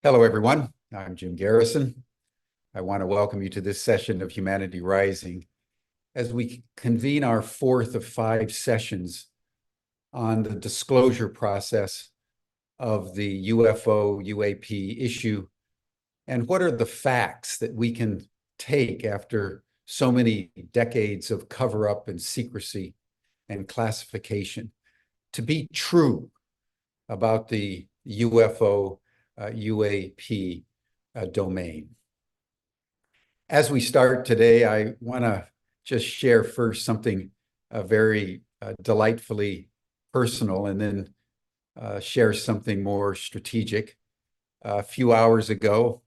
Hello, everyone. I'm Jim Garrison. I want to welcome you to this session of Humanity Rising as we convene our fourth of 5 sessions on the disclosure process of the UFO UAP issue and what are the facts that we can take after so many decades of cover-up and secrecy and classification to be true about the UFO UAP domain. As we start today, I want to just share first something very delightfully personal and then share something more strategic. A few hours ago,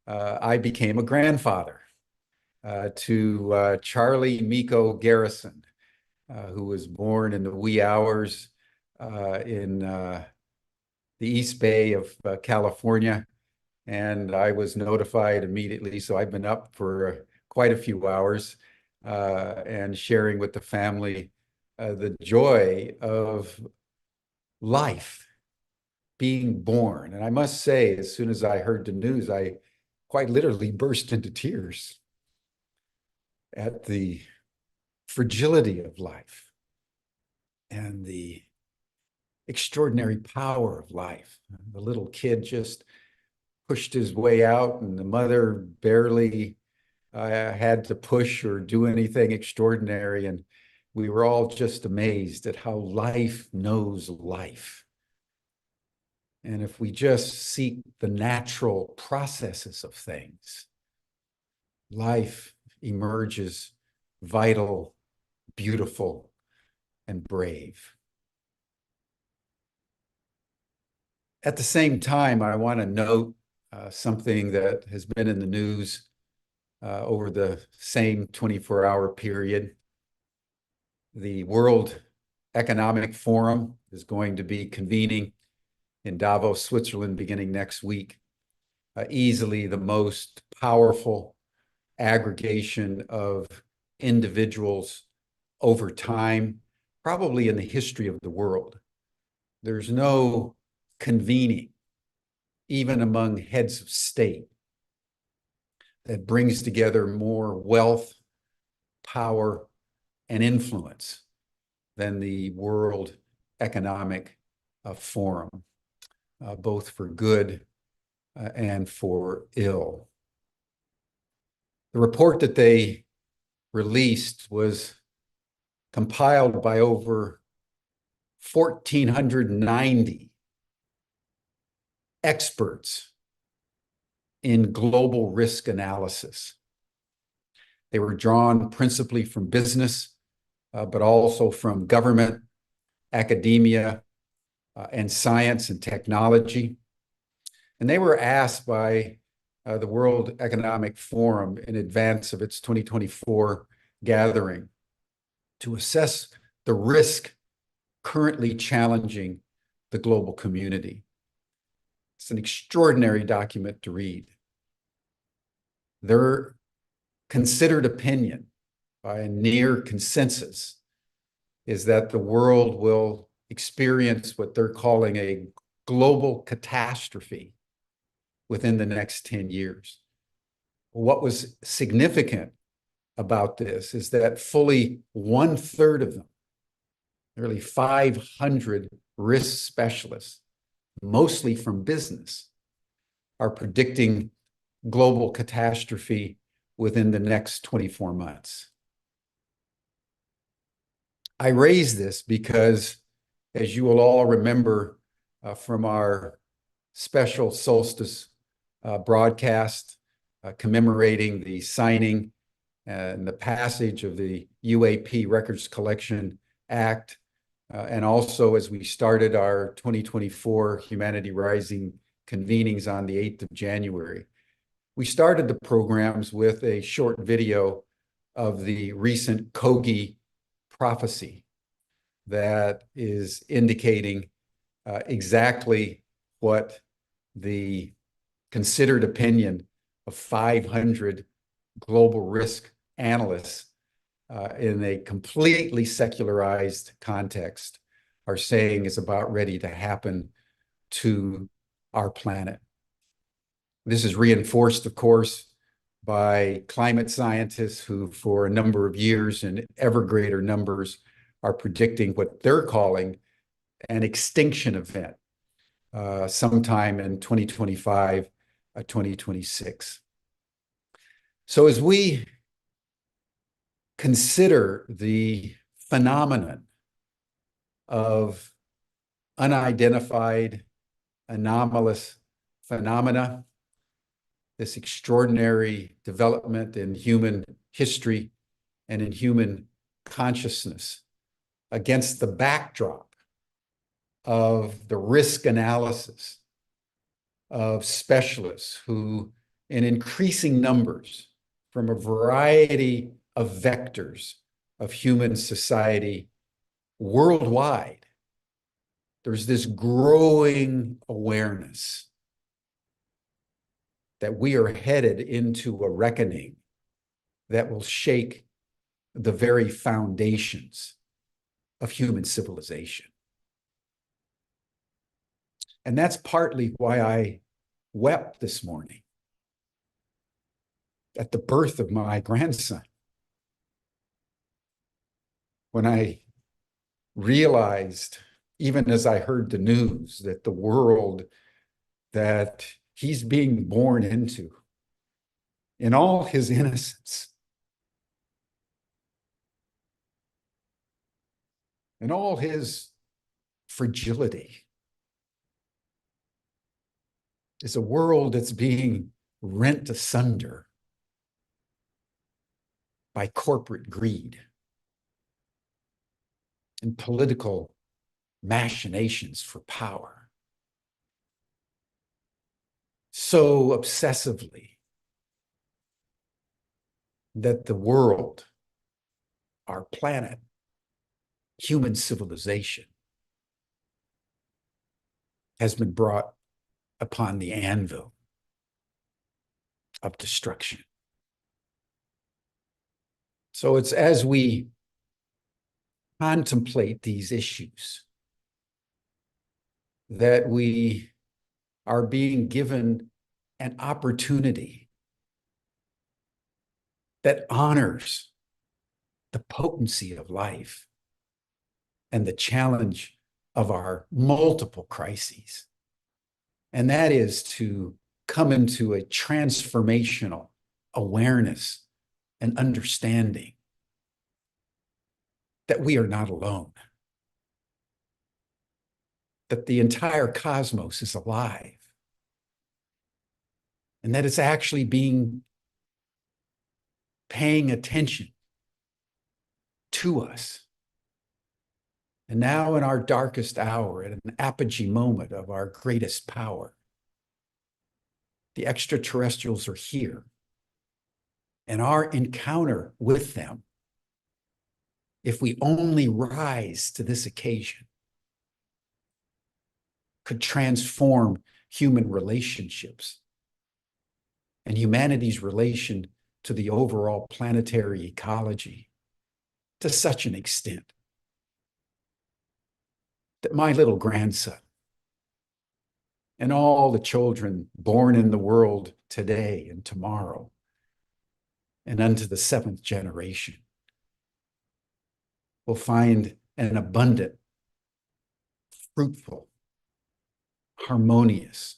I became a grandfather to Charlie Miko Garrison, who was born in the wee hours in the East Bay of California, and I was notified immediately. So I've been up for quite a few hours and sharing with the family the joy of life, being born. And I must say, as soon as I heard the news, I quite literally burst into tears at the fragility of life and the extraordinary power of life. The little kid just pushed his way out, and the mother barely had to push or do anything extraordinary. And we were all just amazed at how life knows life. And if we just seek the natural processes of things, life emerges vital, beautiful, and brave. At the same time, I want to note something that has been in the news over the same 24-hour period. The World Economic Forum is going to be convening in Davos, Switzerland, beginning next week. Easily the most powerful aggregation of individuals over time, probably in the history of the world. There's no convening, even among heads of state, that brings together more wealth, power, and influence than the World Economic Forum, both for good and for ill. The report that they released was compiled by over 1,490 experts in global risk analysis. They were drawn principally from business, but also from government, academia, and science and technology. And they were asked by the World Economic Forum in advance of its 2024 gathering to assess the risk currently challenging the global community. It's an extraordinary document to read. Their considered opinion by a near consensus is that the world will experience what they're calling a global catastrophe within the next 10 years. What was significant about this is that fully 1/3 of them, nearly 500 risk specialists, mostly from business, are predicting global catastrophe within the next 24 months. I raise this because, as you will all remember from our special solstice broadcast commemorating the signing and the passage of the UAP Records Collection Act, and also as we started our 2024 Humanity Rising convenings on the 8th of January, we started the programs with a short video of the recent Kogi prophecy that is indicating exactly what the considered opinion of 500 global risk analysts in a completely secularized context are saying is about ready to happen to our planet. This is reinforced, of course, by climate scientists who, for a number of years in ever greater numbers, are predicting what they're calling an extinction event sometime in 2025, 2026. So as we consider the phenomenon of unidentified anomalous phenomena, this extraordinary development in human history and in human consciousness against the backdrop of the risk analysis of specialists who, in increasing numbers from a variety of vectors of human society worldwide, there's this growing awareness that we are headed into a reckoning that will shake the very foundations of human civilization. And that's partly why I wept this morning at the birth of my grandson, when I realized, even as I heard the news, that the world that he's being born into, in all his innocence, in all his fragility, is a world that's being rent asunder by corporate greed and political machinations for power. So obsessively that the world, our planet, human civilization, has been brought upon the anvil of destruction. So it's as we contemplate these issues that we are being given an opportunity that honors the potency of life and the challenge of our multiple crises. And that is to come into a transformational awareness and understanding that we are not alone, that the entire cosmos is alive, and that it's actually paying attention to us. And now, in our darkest hour, at an apogee moment of our greatest power, the extraterrestrials are here. And our encounter with them, if we only rise to this occasion, could transform human relationships and humanity's relation to the overall planetary ecology to such an extent that my little grandson and all the children born in the world today and tomorrow and unto the 7th generation will find an abundant, fruitful, harmonious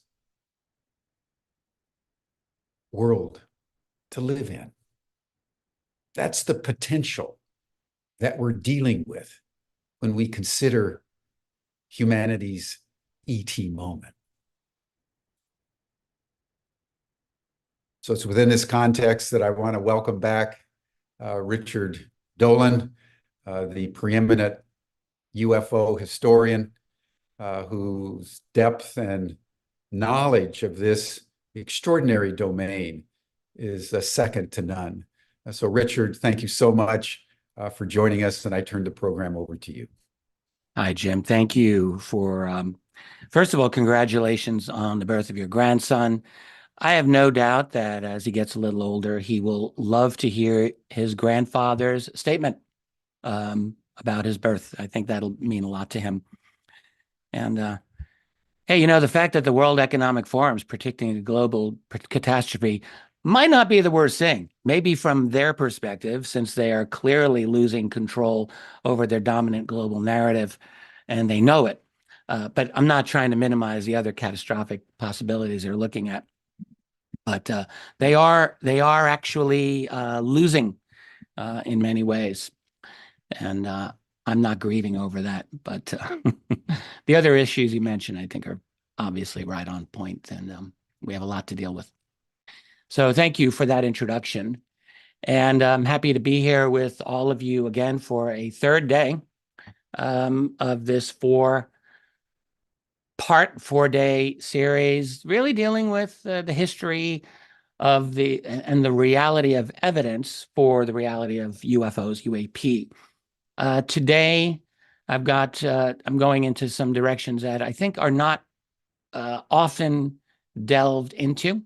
world to live in. That's the potential that we're dealing with when we consider humanity's ET moment. So it's within this context that I want to welcome back Richard Dolan, the preeminent UFO historian, whose depth and knowledge of this extraordinary domain is second to none. So Richard, thank you so much for joining us, and I turn the program over to you. Hi, Jim. Thank you for, first of all, congratulations on the birth of your grandson. I have no doubt that as he gets a little older, he will love to hear his grandfather's statement about his birth. I think that'll mean a lot to him. And Hey, the fact that the World Economic Forum is predicting a global catastrophe might not be the worst thing. Maybe from their perspective, since they are clearly losing control over their dominant global narrative, and they know it. But I'm not trying to minimize the other catastrophic possibilities they're looking at. But they are actually losing in many ways, and I'm not grieving over that. But the other issues you mentioned, I think, are obviously right on point, and we have a lot to deal with. So thank you for that introduction, and I'm happy to be here with all of you again for a third day of this four-day series, really dealing with the history of the reality of evidence for the reality of UFOs, UAP. Today, I'm going into some directions that I think are not often delved into.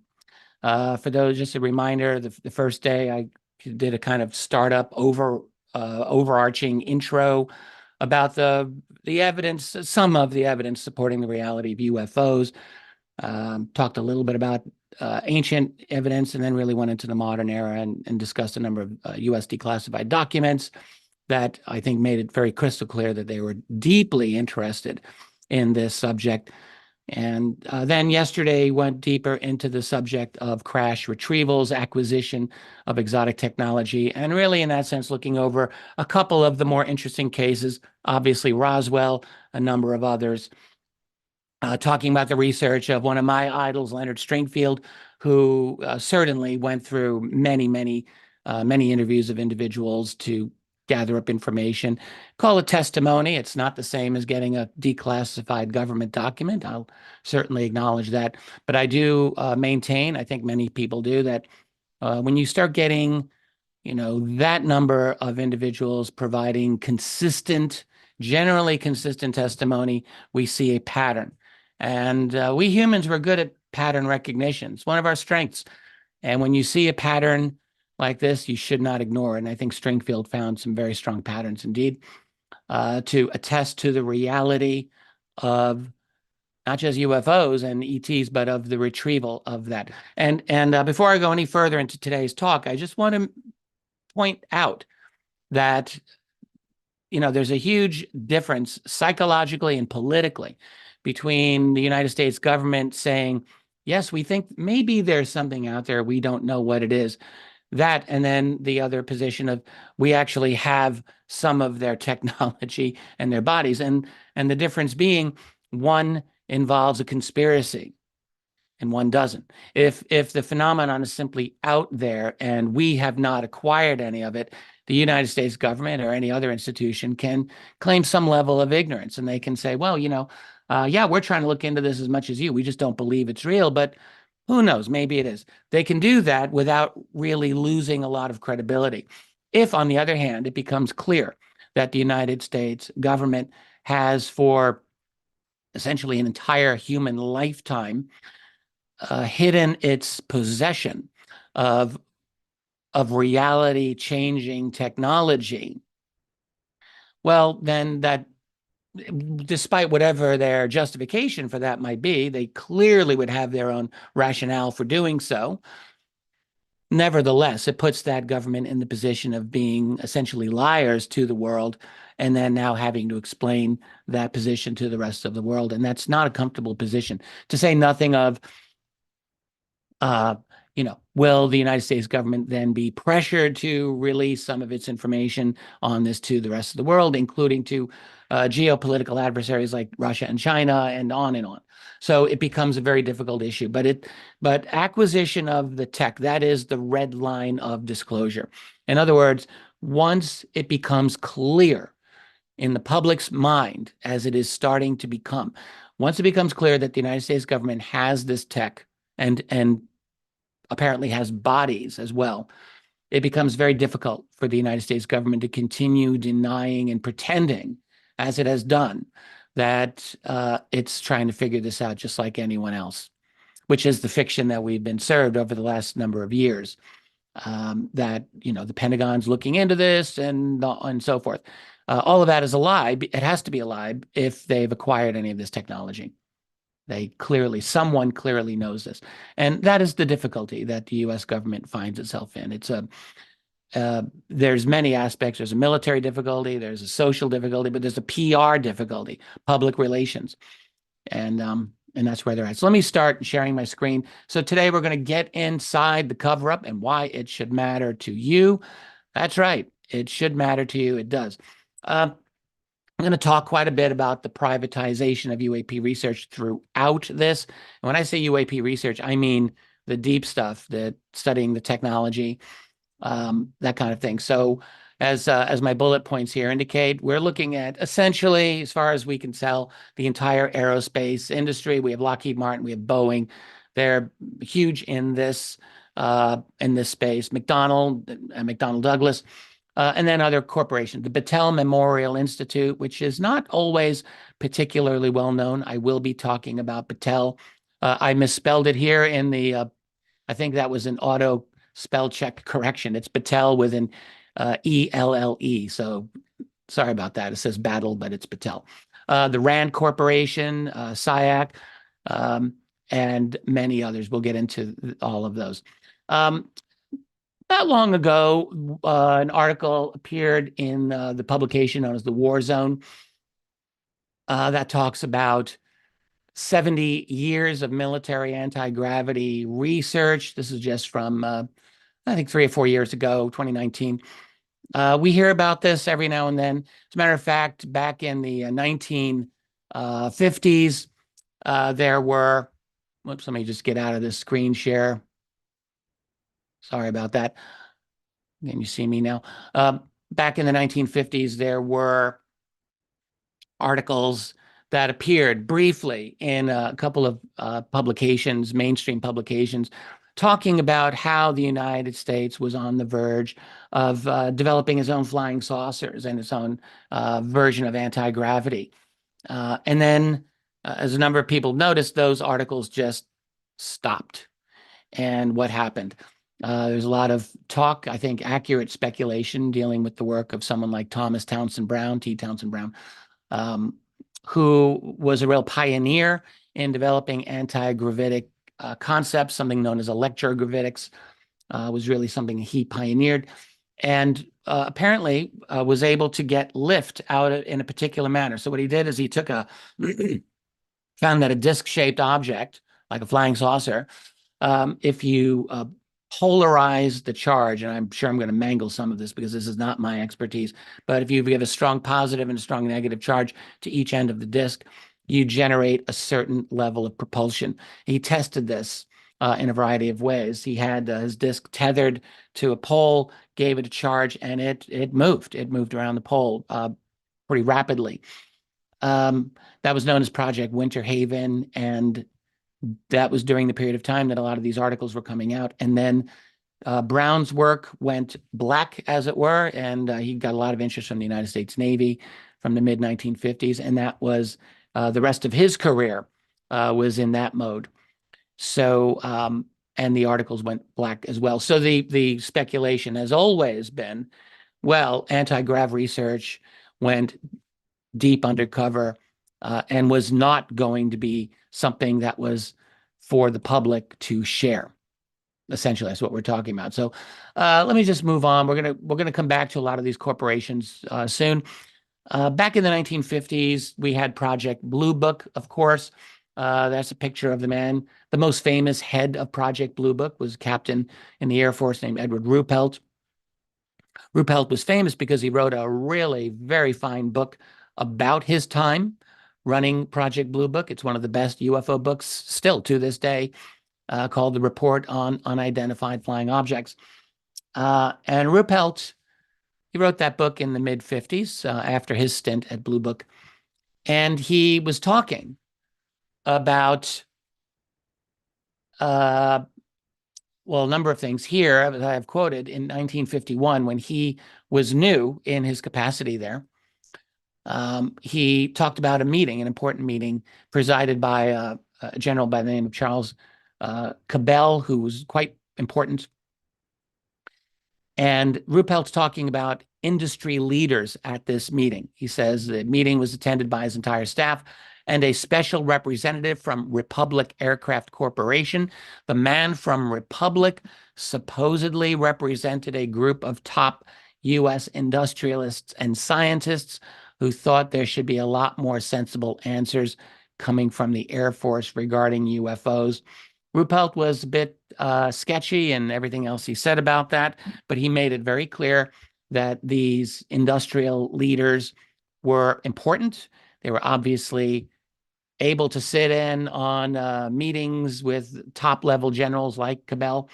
For those, just a reminder, the first day I did a kind of startup overarching intro about the evidence, some of the evidence supporting the reality of UFOs. Talked a little bit about ancient evidence, and then really went into the modern era and discussed a number of U.S. declassified documents that I think made it very crystal clear that they were deeply interested in this subject. And then yesterday went deeper into the subject of crash retrievals, acquisition of exotic technology, and really in that sense looking over a couple of the more interesting cases, obviously Roswell, a number of others, talking about the research of one of my idols, Leonard Stringfield, who certainly went through many interviews of individuals to gather up information. Call it testimony. It's not the same as getting a declassified government document. I'll certainly acknowledge that. But I do maintain, I think many people do, that when you start getting, that number of individuals providing generally consistent testimony, we see a pattern. And we humans were good at pattern recognition. It's one of our strengths. And when you see a pattern like this, you should not ignore it. And I think Stringfield found some very strong patterns indeed to attest to the reality of not just UFOs and ETs, but of the retrieval of that. And before I go any further into today's talk, I just want to point out that there's a huge difference psychologically and politically between the United States government saying, yes, we think maybe there's something out there, we don't know what it is. That, and then the other position of we actually have some of their technology and their bodies. And the difference being one involves a conspiracy and one doesn't. If the phenomenon is simply out there and we have not acquired any of it, the United States government or any other institution can claim some level of ignorance, and they can say, well, yeah, we're trying to look into this as much as you. We just don't believe it's real, but who knows? Maybe it is. They can do that without really losing a lot of credibility. If, on the other hand, it becomes clear that the United States government has, for essentially an entire human lifetime, hidden its possession of reality-changing technology, well, then that, despite whatever their justification for that might be, they clearly would have their own rationale for doing so. Nevertheless, it puts that government in the position of being essentially liars to the world, and then now having to explain that position to the rest of the world. And that's not a comfortable position, to say nothing of will the United States government then be pressured to release some of its information on this to the rest of the world, including to geopolitical adversaries like Russia and China, and on and on. So it becomes a very difficult issue. But acquisition of the tech, that is the red line of disclosure. In other words, once it becomes clear in the public's mind, as it is starting to become, once it becomes clear that the United States government has this tech and apparently has bodies as well, it becomes very difficult for the United States government to continue denying and pretending, as it has done, that it's trying to figure this out just like anyone else, which is the fiction that we've been served over the last number of years, that, the Pentagon's looking into this and so forth. All of that is a lie. It has to be a lie if they've acquired any of this technology. Someone clearly knows this. And that is the difficulty that the US government finds itself in. There's many aspects. There's a military difficulty, there's a social difficulty, but there's a PR difficulty, public relations. And that's where they're at. So let me start sharing my screen. So today we're going to get inside the cover-up and why it should matter to you. That's right. It should matter to you. It does. I'm going to talk quite a bit about the privatization of UAP research throughout this. And when I say UAP research, I mean the deep stuff, the studying the technology, that kind of thing. So as my bullet points here indicate, we're looking at essentially, as far as we can tell, the entire aerospace industry. We have Lockheed Martin, we have Boeing. They're huge in this space. McDonnell Douglas. And then other corporations, the Battelle Memorial Institute, which is not always particularly well known. I will be talking about Battelle. I misspelled it here in the, I think that was an auto spell check correction. It's Battelle with an E-L-L-E. So sorry about that. It says battle, but it's Battelle. The Rand Corporation, SIAC, and many others. We'll get into all of those. Not long ago, an article appeared in the publication known as The War Zone that talks about 70 years of military anti-gravity research. This is just from, I think, 3 or 4 years ago, 2019. We hear about this every now and then. As a matter of fact, back in the 1950s, there were, whoops, let me just get out of this screen share. Sorry about that. Can you see me now? Back in the 1950s, there were articles that appeared briefly in a couple of publications, mainstream publications, talking about how the United States was on the verge of developing its own flying saucers and its own version of anti-gravity. And then, as a number of people noticed, those articles just stopped. And what happened? There's a lot of talk, I think accurate speculation, dealing with the work of someone like Thomas Townsend Brown, T. Townsend Brown, who was a real pioneer in developing anti-gravitic concepts. Something known as electrogravitics was really something he pioneered, and apparently was able to get lift out in a particular manner. So what he did is he took found that a disc-shaped object, like a flying saucer, if you polarize the charge, and I'm sure I'm going to mangle some of this because this is not my expertise, but if you give a strong positive and a strong negative charge to each end of the disc, you generate a certain level of propulsion. He tested this in a variety of ways. He had his disc tethered to a pole, gave it a charge, and it moved. It moved around the pole pretty rapidly. That was known as Project Winter Haven, and that was during the period of time that a lot of these articles were coming out. And then Brown's work went black, as it were, and he got a lot of interest from the United States Navy from the mid-1950s, and that was the rest of his career was in that mode. So, and the articles went black as well. So the speculation has always been, well, anti-grav research went deep undercover and was not going to be something that was for the public to share. Essentially, that's what we're talking about. So let me just move on. We're gonna come back to a lot of these corporations soon. Back in the 1950s, we had Project Blue Book, of course. That's a picture of the man. The most famous head of Project Blue Book was a captain in the Air Force named Edward Ruppelt. Ruppelt was famous because he wrote a really very fine book about his time running Project Blue Book. It's one of the best UFO books still to this day, called The Report on Unidentified Flying Objects. And Ruppelt, he wrote that book in the mid-50s after his stint at Blue Book. And he was talking about, well, a number of things here that I have quoted. In 1951, when he was new in his capacity there, he talked about a meeting, an important meeting presided by a general by the name of Charles Cabell, who was quite important. And Ruppelt's talking about industry leaders at this meeting. He says the meeting was attended by his entire staff, and a special representative from Republic Aircraft Corporation. The man from Republic supposedly represented a group of top U.S. industrialists and scientists who thought there should be a lot more sensible answers coming from the Air Force regarding UFOs. Ruppelt was a bit sketchy and everything else he said about that, but he made it very clear that these industrial leaders were important. They were obviously able to sit in on meetings with top-level generals like Cabell,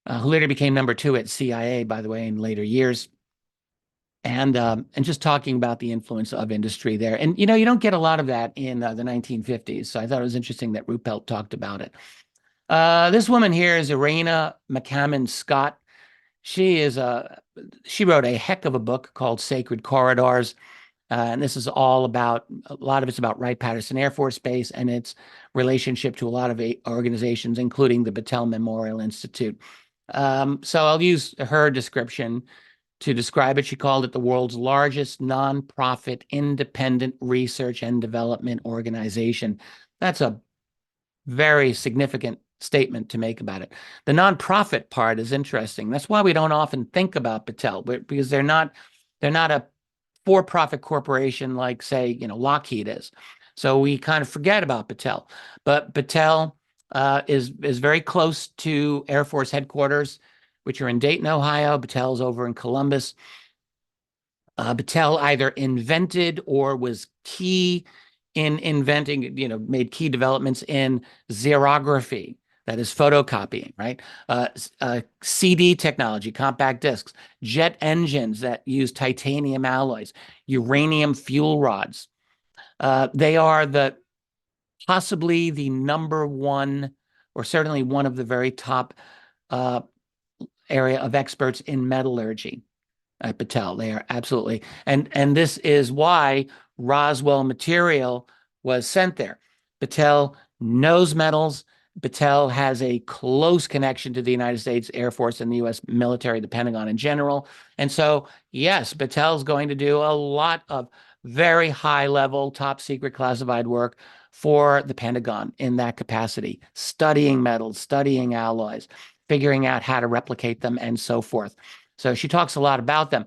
who later became number 2 at CIA, by the way, in later years. And just talking about the influence of industry there. And, you know, you don't get a lot of that in the 1950s. So I thought it was interesting that Ruppelt talked about it. This woman here is Irena McCammon Scott. She wrote a heck of a book called Sacred Corridors. And this is all about, a lot of it's about Wright-Patterson Air Force Base and its relationship to a lot of organizations, including the Battelle Memorial Institute. So I'll use her description to describe it. She called it the world's largest nonprofit independent research and development organization. That's a very significant statement to make about it. The nonprofit part is interesting. That's why we don't often think about Battelle, because they're not a for-profit corporation like, say, you know, Lockheed is. So we kind of forget about Battelle. But Battelle is very close to Air Force headquarters, which are in Dayton, Ohio. Battelle's over in Columbus. Battelle either invented or was key in inventing, you know, made key developments in xerography, that is photocopying, right? CD technology, compact discs, jet engines that use titanium alloys, uranium fuel rods. They are possibly the number one, or certainly one of the very top area of experts in metallurgy at Battelle. They are absolutely, and this is why Roswell material was sent there. Battelle knows metals. Battelle has a close connection to the United States Air Force and the U.S. military, the Pentagon in general. And so, yes, Battelle's going to do a lot of very high-level, top-secret classified work for the Pentagon in that capacity, studying metals, studying alloys, figuring out how to replicate them, and so forth. So she talks a lot about them.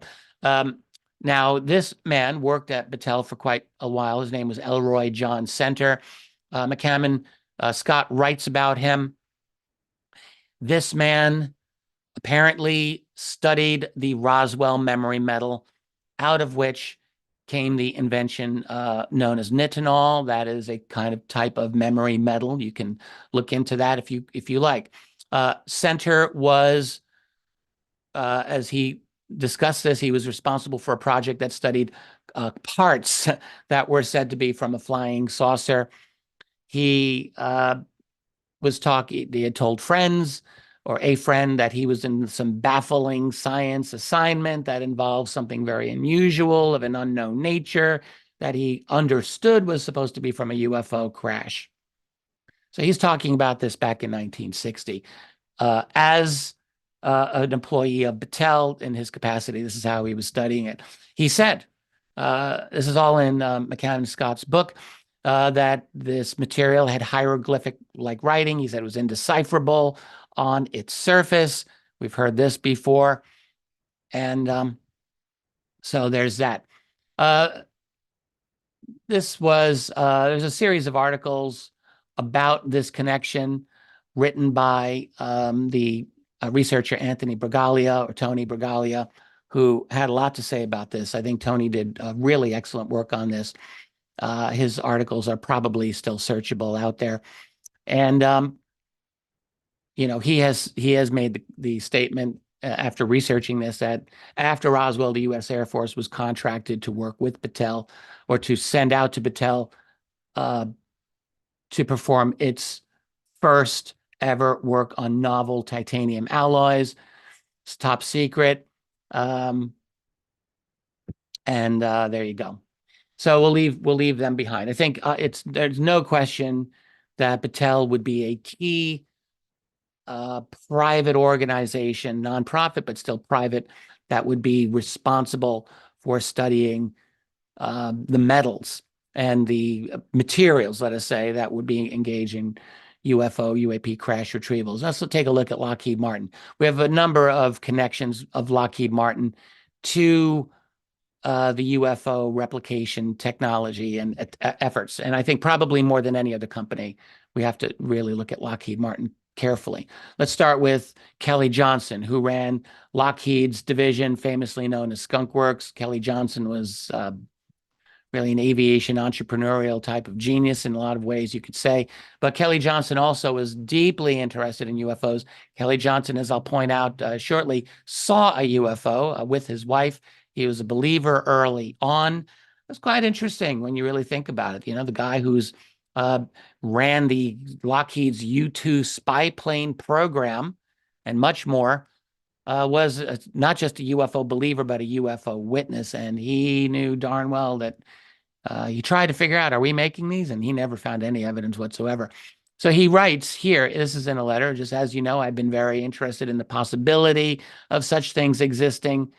Now, this man worked at Battelle for quite a while. His name was Elroy John Center. McCammon Scott writes about him. This man apparently studied the Roswell memory metal, out of which came the invention known as nitinol. That is a kind of type of memory metal. You can look into that if you like. Center was, as he discussed this, he was responsible for a project that studied parts that were said to be from a flying saucer. He was talking, he had told friends or a friend that he was in some baffling science assignment that involved something very unusual of an unknown nature that he understood was supposed to be from a UFO crash. So he's talking about this back in 1960. As an employee of Battelle in his capacity, this is how he was studying it. He said, this is all in McCammon Scott's book, that this material had hieroglyphic-like writing. He said it was indecipherable on its surface. We've heard this before. And so there's that. There's a series of articles about this connection written by the researcher Anthony Bragalia, or Tony Bragalia, who had a lot to say about this. I think Tony did really excellent work on this. His articles are probably still searchable out there. And, you know, he has made the statement after researching this that after Roswell, the U.S. Air Force was contracted to work with Battelle, or to send out to Battelle to perform its first ever work on novel titanium alloys. It's top secret. And there you go. So we'll leave them behind. I think there's no question that Battelle would be a key private organization, nonprofit, but still private, that would be responsible for studying the metals and the materials, let us say, that would be engaging UFO, UAP crash retrievals. Let's take a look at Lockheed Martin. We have a number of connections of Lockheed Martin to the UFO replication technology and efforts. And I think probably more than any other company, we have to really look at Lockheed Martin carefully. Let's start with Kelly Johnson, who ran Lockheed's division, famously known as Skunk Works. Kelly Johnson was really an aviation entrepreneurial type of genius in a lot of ways, you could say. But Kelly Johnson also was deeply interested in UFOs. Kelly Johnson, as I'll point out shortly, saw a UFO with his wife. He was a believer early on. It's quite interesting when you really think about it. You know, the guy who's ran the Lockheed's U-2 spy plane program and much more, was not just a UFO believer, but a UFO witness. And he knew darn well that he tried to figure out, are we making these? And he never found any evidence whatsoever. So he writes here, this is in a letter, just as you know, I've been very interested in the possibility of such things existing.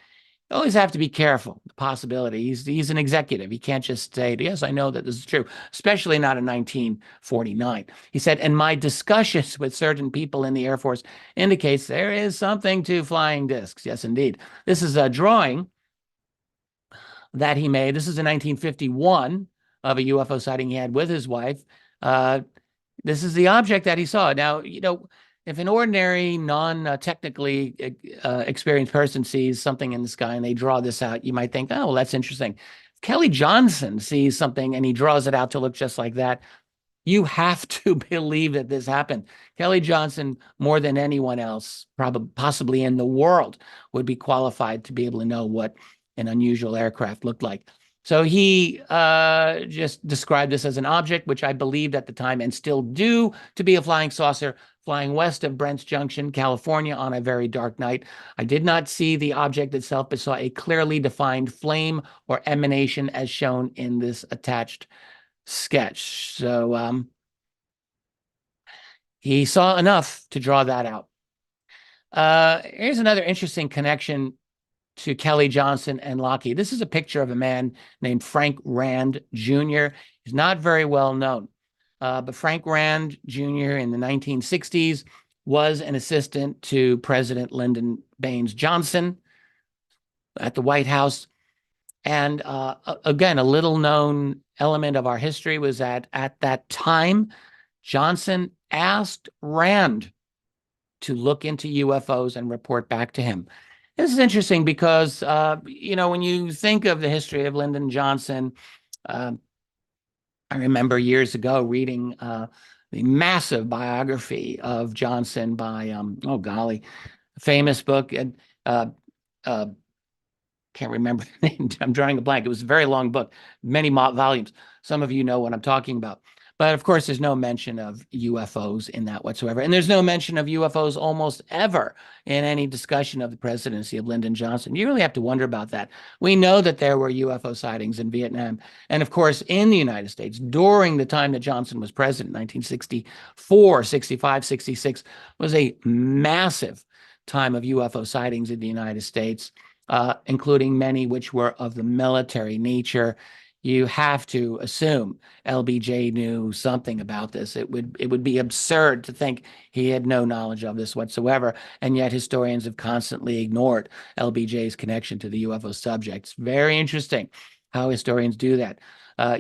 You always have to be careful, the possibility. He's an executive. He can't just say, yes, I know that this is true, especially not in 1949. He said, and my discussions with certain people in the Air Force indicates there is something to flying discs. Yes, indeed. This is a drawing that he made. This is in 1951 of a UFO sighting he had with his wife. This is the object that he saw. Now, you know, if an ordinary, non-technically experienced person sees something in the sky and they draw this out, you might think, oh, well, that's interesting. Kelly Johnson sees something and he draws it out to look just like that. You have to believe that this happened. Kelly Johnson, more than anyone else, probably possibly in the world, would be qualified to be able to know what an unusual aircraft looked like. So he just described this as an object, which I believed at the time and still do to be a flying saucer flying west of Brent's Junction, California on a very dark night. I did not see the object itself, but saw a clearly defined flame or emanation as shown in this attached sketch. So he saw enough to draw that out. Here's another interesting connection to Kelly Johnson and Lockheed. This is a picture of a man named Frank Rand Jr. He's not very well known, but Frank Rand Jr. in the 1960s was an assistant to President Lyndon Baines Johnson at the White House. And again, a little known element of our history was that at that time, Johnson asked Rand to look into UFOs and report back to him. This is interesting because, you know, when you think of the history of Lyndon Johnson, I remember years ago reading the massive biography of Johnson by, oh golly, famous book, and can't remember the name. I'm drawing a blank. It was a very long book, many volumes. Some of you know what I'm talking about. But of course, there's no mention of UFOs in that whatsoever. And there's no mention of UFOs almost ever in any discussion of the presidency of Lyndon Johnson. You really have to wonder about that. We know that there were UFO sightings in Vietnam. And of course, in the United States, during the time that Johnson was president, 1964, 65, 66, was a massive time of UFO sightings in the United States, including many which were of the military nature. You have to assume LBJ knew something about this. It would be absurd to think he had no knowledge of this whatsoever, and yet historians have constantly ignored LBJ's connection to the UFO subject. It's very interesting how historians do that.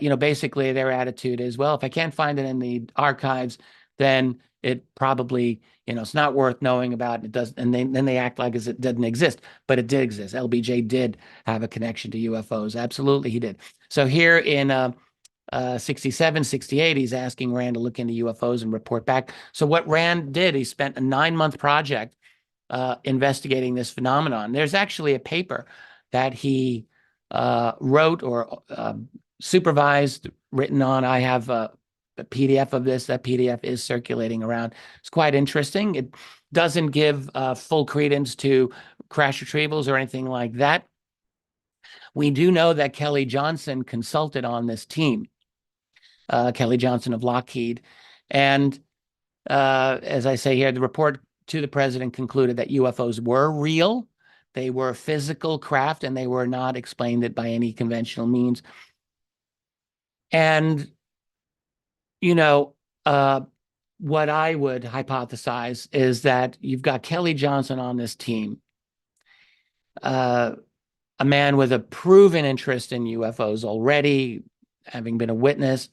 You know, basically their attitude is, well, if I can't find it in the archives, then it probably, you know, it's not worth knowing about. It does, and then they act like it doesn't exist, but it did exist. LBJ did have a connection to UFOs. Absolutely, he did. So here in 67, 68, he's asking Rand to look into UFOs and report back. So what Rand did, he spent a 9-month project investigating this phenomenon. There's actually a paper that he wrote or supervised, written on. I have a PDF of this. That PDF is circulating around. It's quite interesting. It doesn't give full credence to crash retrievals or anything like that. We do know that Kelly Johnson consulted on this team, Kelly Johnson of Lockheed. And as I say here, the report to the president concluded that UFOs were real. They were physical craft, and they were not explained by any conventional means. And, you know, what I would hypothesize is that you've got Kelly Johnson on this team, a man with a proven interest in UFOs already, having been a witness.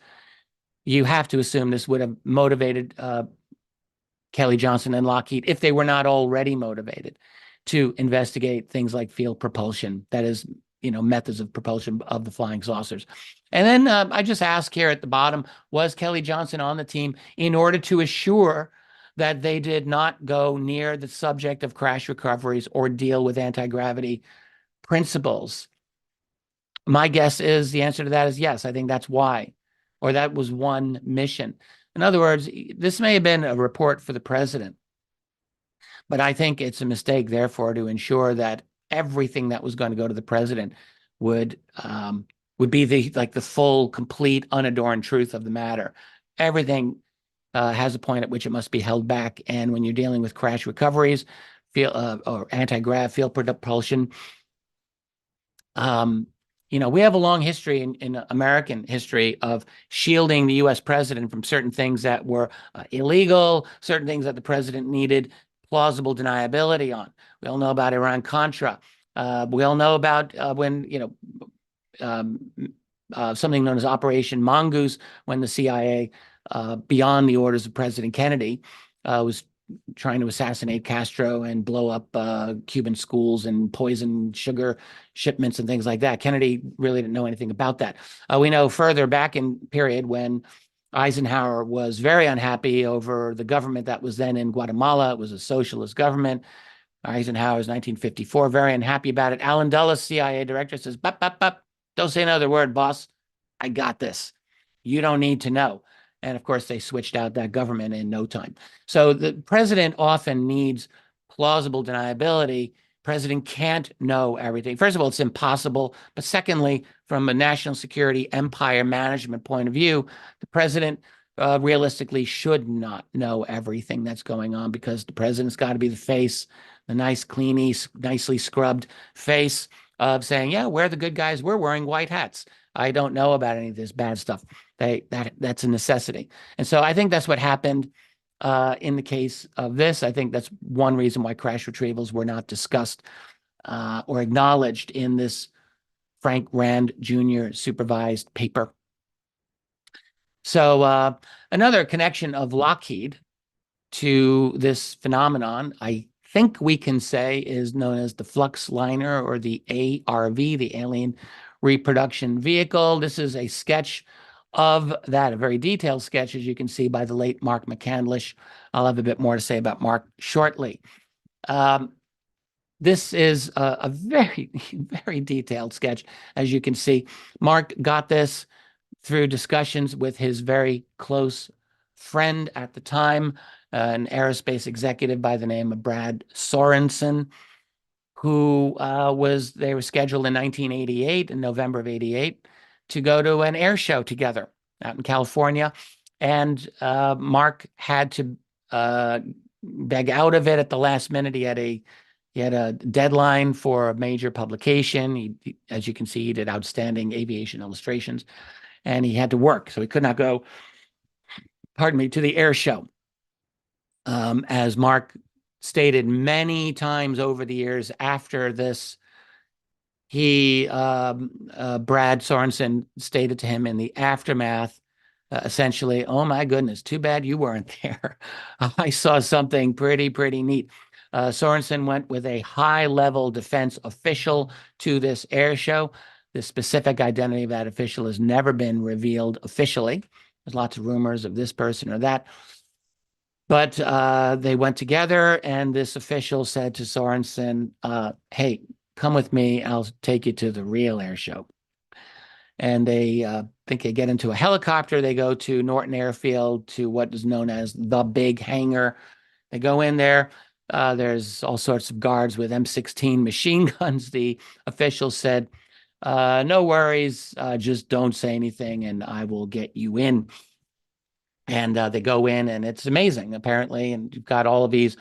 You have to assume this would have motivated Kelly Johnson and Lockheed, if they were not already motivated, to investigate things like field propulsion, that is, methods of propulsion of the flying saucers. And then I just ask here at the bottom, was Kelly Johnson on the team in order to assure that they did not go near the subject of crash recoveries or deal with anti-gravity principles? My guess is the answer to that is yes. I think that's why, or that was one mission. In other words, this may have been a report for the president, but I think it's a mistake, therefore, to ensure that everything that was going to go to the president would be the full, complete, unadorned truth of the matter. Everything has a point at which it must be held back, and when you're dealing with crash recoveries, or anti-grav field propulsion, we have a long history in American history of shielding the U.S. president from certain things that were illegal, certain things that the president needed plausible deniability on. We all know about Iran-Contra. We all know about when, something known as Operation Mongoose, when the CIA, beyond the orders of President Kennedy, was trying to assassinate Castro and blow up Cuban schools and poison sugar shipments and things like that. Kennedy really didn't know anything about that. We know further back in period when Eisenhower was very unhappy over the government that was then in Guatemala. It was a socialist government. Eisenhower's 1954, very unhappy about it. Allen Dulles, CIA director, says, "Bop, bop, bop. Don't say another word, boss. I got this. You don't need to know." And of course, they switched out that government in no time. So the president often needs plausible deniability. President can't know everything. First of all, it's impossible. But secondly, from a national security empire management point of view, the president realistically should not know everything that's going on, because the president's got to be the face, the nice, clean, nicely scrubbed face of saying, yeah, we're the good guys. We're wearing white hats. I don't know about any of this bad stuff. That's a necessity. And so I think that's what happened in the case of this. I think that's one reason why crash retrievals were not discussed or acknowledged in this Frank Rand Jr. supervised paper. So another connection of Lockheed to this phenomenon, I think we can say, is known as the flux liner, or the ARV, the Alien Reproduction Vehicle. This is a sketch of that, a very detailed sketch, as you can see, by the late Mark McCandlish. I'll have a bit more to say about Mark shortly. This is a very, very detailed sketch, as you can see. Mark got this through discussions with his very close friend at the time, an aerospace executive by the name of Brad Sorensen, who they were scheduled in 1988, in November of 88, to go to an air show together out in California. And Mark had to beg out of it at the last minute. He had a deadline for a major publication. As you can see, he did outstanding aviation illustrations, and he had to work, so he could not go, to the air show. As Mark stated many times over the years after this, Brad Sorensen stated to him in the aftermath, essentially, "Oh my goodness, too bad you weren't there. I saw something pretty neat." Sorensen went with a high-level defense official to this air show. The specific identity of that official has never been revealed officially. There's lots of rumors of this person or that. But they went together, and this official said to Sorensen, "Hey, come with me. I'll take you to the real air show." And they think they get into a helicopter. They go to Norton Airfield, to what is known as the big hangar. They go in there. There's all sorts of guards with M16 machine guns. The official said, "No worries, just don't say anything and I will get you in." And they go in, and it's amazing, apparently. And you've got all of these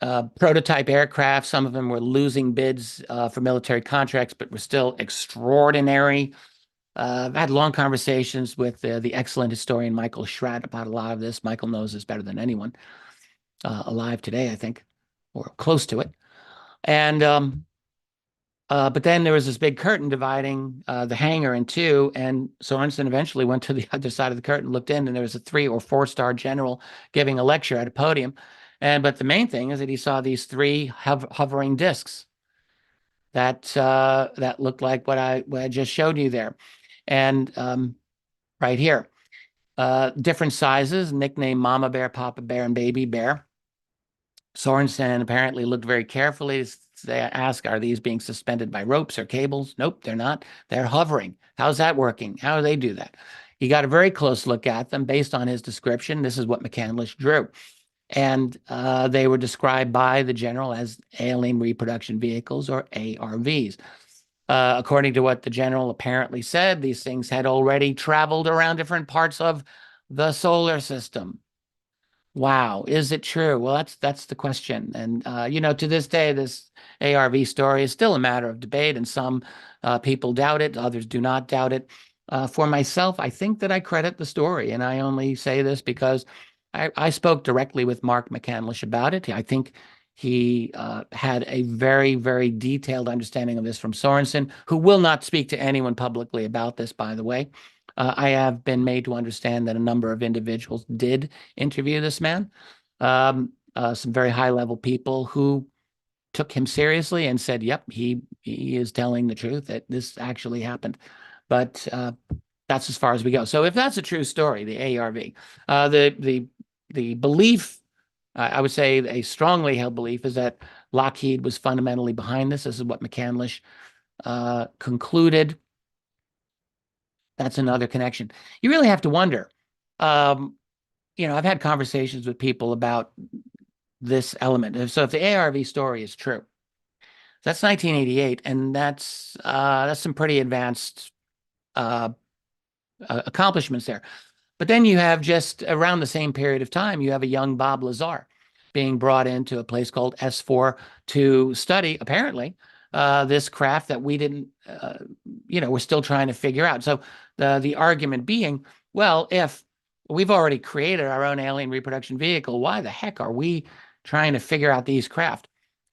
prototype aircraft. Some of them were losing bids for military contracts, but were still extraordinary. I've had long conversations with the excellent historian Michael Schratt about a lot of this. Michael knows this better than anyone alive today, I think, or close to it. And but then there was this big curtain dividing the hangar in two, and Sorensen eventually went to the other side of the curtain, looked in, and there was a 3 or 4-star general giving a lecture at a podium. But the main thing is that he saw these 3 hovering discs that looked like what I just showed you there, and right here, different sizes, nicknamed Mama Bear, Papa Bear, and Baby Bear. Sorensen apparently looked very carefully. They ask, are these being suspended by ropes or cables? Nope, they're not. They're hovering. How's that working? How do they do that? He got a very close look at them based on his description. This is what McCandlish drew. And they were described by the general as alien reproduction vehicles, or ARVs. According to what the general apparently said, these things had already traveled around different parts of the solar system. Wow, is it true? Well, that's the question. And to this day, this ARV story is still a matter of debate, and some people doubt it, others do not doubt it. For myself, I think that I credit the story, and I only say this because I spoke directly with Mark McCandlish about it. I think he had a very, very detailed understanding of this from Sorensen, who will not speak to anyone publicly about this, by the way. I have been made to understand that a number of individuals did interview this man, some very high-level people who took him seriously and said, yep, he is telling the truth, that this actually happened. But that's as far as we go. So if that's a true story, the ARV, the belief, I would say a strongly held belief, is that Lockheed was fundamentally behind this. This is what McCandlish concluded. That's another connection. You really have to wonder. I've had conversations with people about this element. So if the ARV story is true, that's 1988, and that's some pretty advanced accomplishments there. But then you have, just around the same period of time, you have a young Bob Lazar being brought into a place called S4 to study, apparently, this craft that we didn't, we're still trying to figure out. So the argument being, well, if we've already created our own alien reproduction vehicle, why the heck are we trying to figure out these craft?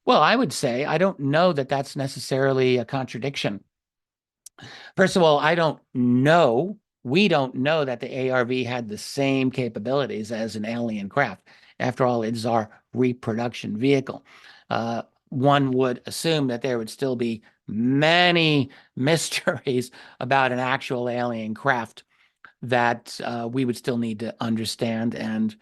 Well, I would say I don't know that that's necessarily a contradiction. First of all, we don't know that the ARV had the same capabilities as an alien craft. After all, it is our reproduction vehicle. One would assume that there would still be many mysteries about an actual alien craft that we would still need to understand. And,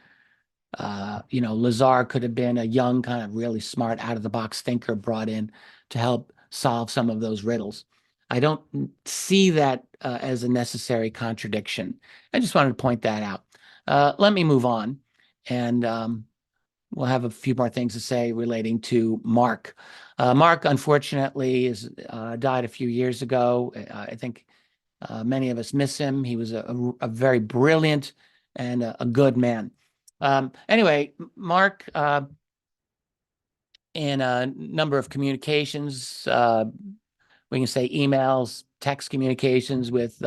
Lazar could have been a young, kind of really smart, out-of-the-box thinker brought in to help solve some of those riddles. I don't see that as a necessary contradiction. I just wanted to point that out. Let me move on, and we'll have a few more things to say relating to Mark. Mark, unfortunately, died a few years ago. I think many of us miss him. He was a very brilliant and a good man. Anyway, Mark, in a number of communications, we can say emails, text communications with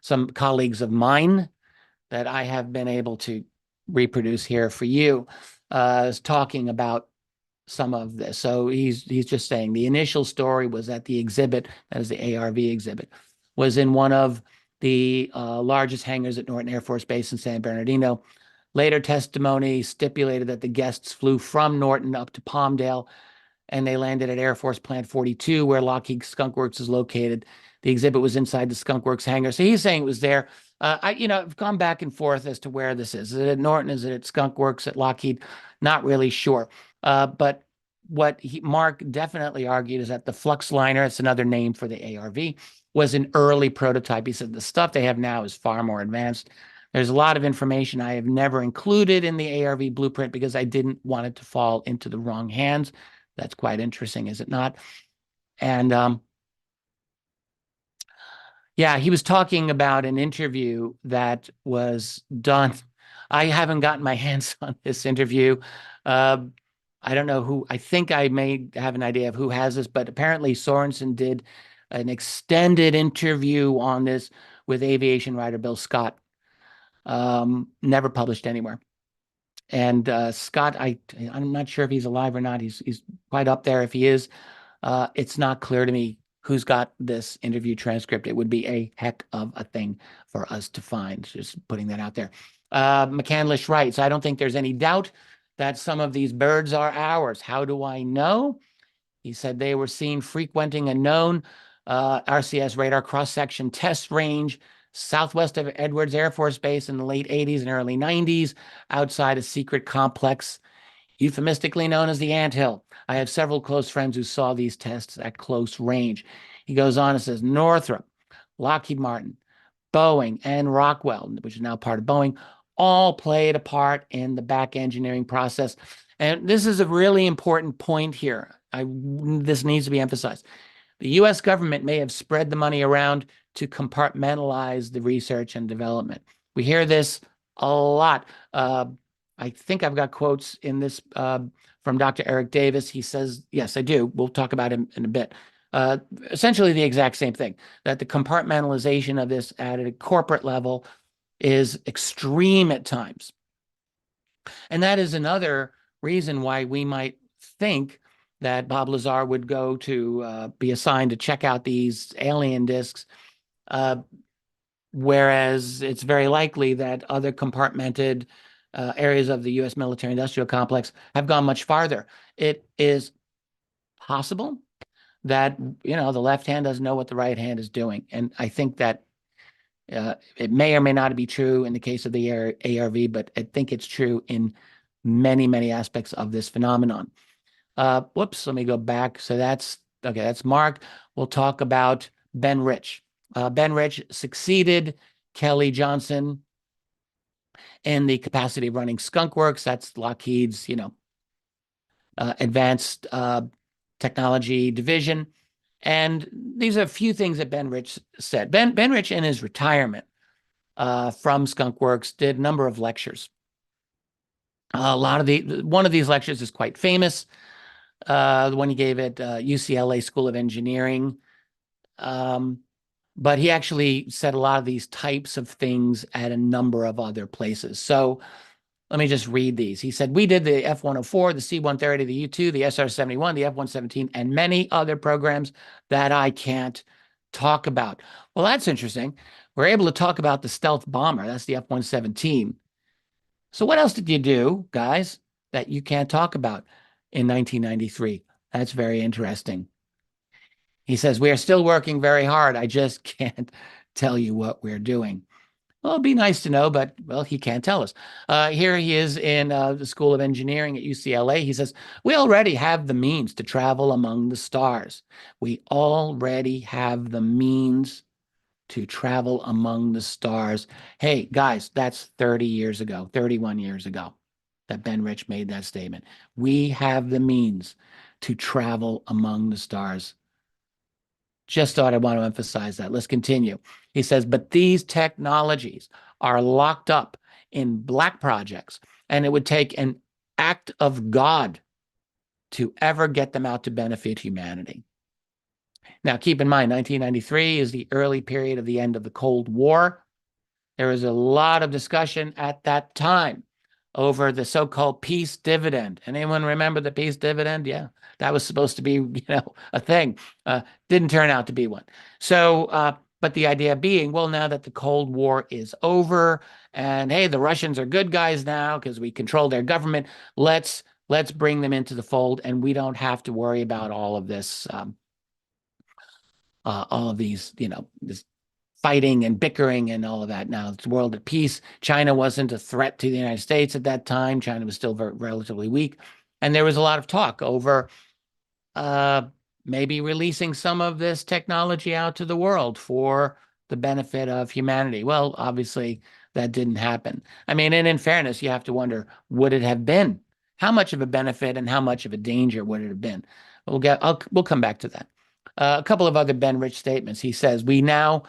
some colleagues of mine that I have been able to reproduce here for you, is talking about some of this. So he's just saying the initial story was that the exhibit, that is the ARV exhibit, was in one of the largest hangars at Norton Air Force Base in San Bernardino. Later testimony stipulated that the guests flew from Norton up to Palmdale, and they landed at Air Force Plant 42, where Lockheed Skunk Works is located. The exhibit was inside the Skunk Works hangar. So he's saying it was there. I've gone back and forth as to where this is. Is it at Norton? Is it at Skunk Works, at Lockheed? Not really sure. But what Mark definitely argued is that the flux liner, it's another name for the ARV, was an early prototype. He said the stuff they have now is far more advanced. There's a lot of information I have never included in the ARV blueprint because I didn't want it to fall into the wrong hands. That's quite interesting, is it not? And yeah, he was talking about an interview that was done. I haven't gotten my hands on this interview. I don't know who. I think I may have an idea of who has this, but apparently Sorensen did an extended interview on this with aviation writer Bill Scott. Never published anywhere. And Scott, I'm not sure if he's alive or not. He's quite up there. If he is, it's not clear to me who's got this interview transcript. It would be a heck of a thing for us to find. Just putting that out there. McCandlish writes, I don't think there's any doubt that some of these birds are ours. How do I know? He said they were seen frequenting a known RCS radar cross-section test range southwest of Edwards Air Force Base in the late 80s and early 90s, outside a secret complex euphemistically known as the Anthill. I have several close friends who saw these tests at close range. He goes on and says Northrop, Lockheed Martin, Boeing, and Rockwell, which is now part of Boeing, all played a part in the back engineering process. And this is a really important point here. This needs to be emphasized. The U.S. government may have spread the money around to compartmentalize the research and development. We hear this a lot. I think I've got quotes in this from Dr. Eric Davis. He says, yes, I do. We'll talk about him in a bit. Essentially the exact same thing, that the compartmentalization of this at a corporate level is extreme at times. And that is another reason why we might think that Bob Lazar would go to be assigned to check out these alien discs, whereas it's very likely that other compartmented areas of the U.S. military-industrial complex have gone much farther. It is possible that, the left hand doesn't know what the right hand is doing. And I think that it may or may not be true in the case of the ARV, but I think it's true in many, many aspects of this phenomenon. Whoops, let me go back. So that's Mark. We'll talk about Ben Rich. Ben Rich succeeded Kelly Johnson in the capacity of running Skunk Works. That's Lockheed's, advanced technology division. And these are a few things that Ben Rich said. Ben Rich, in his retirement from Skunk Works, did a number of lectures. One of these lectures is quite famous. The one he gave at UCLA School of Engineering. But he actually said a lot of these types of things at a number of other places. So let me just read these. He said, we did the F-104, the C-130, the U-2, the SR-71, the F-117, and many other programs that I can't talk about. Well, that's interesting. We're able to talk about the stealth bomber. That's the F-117. So what else did you do, guys, that you can't talk about in 1993? That's very interesting. He says, we are still working very hard. I just can't tell you what we're doing. Well, it'd be nice to know, but, well, he can't tell us. Here he is in the School of Engineering at UCLA. He says, we already have the means to travel among the stars. We already have the means to travel among the stars. Hey, guys, that's 30 years ago, 31 years ago that Ben Rich made that statement. We have the means to travel among the stars. Just thought I want to emphasize that. Let's continue. He says, but these technologies are locked up in black projects, and it would take an act of God to ever get them out to benefit humanity. Now, keep in mind, 1993 is the early period of the end of the Cold War. There was a lot of discussion at that time over the so-called peace dividend. Anyone remember the peace dividend? Yeah, that was supposed to be, a thing. Didn't turn out to be one. So, but the idea being, well, now that the Cold War is over, and hey, the Russians are good guys now because we control their government, let's bring them into the fold, and we don't have to worry about all of this, all of these, this fighting and bickering and all of that. Now it's a world at peace. China wasn't a threat to the United States at that time. China was still relatively weak. And there was a lot of talk over maybe releasing some of this technology out to the world for the benefit of humanity. Well, obviously that didn't happen. I mean, and in fairness, you have to wonder, would it have been? How much of a benefit and how much of a danger would it have been? We'll come back to that. A couple of other Ben Rich statements. He says, we now,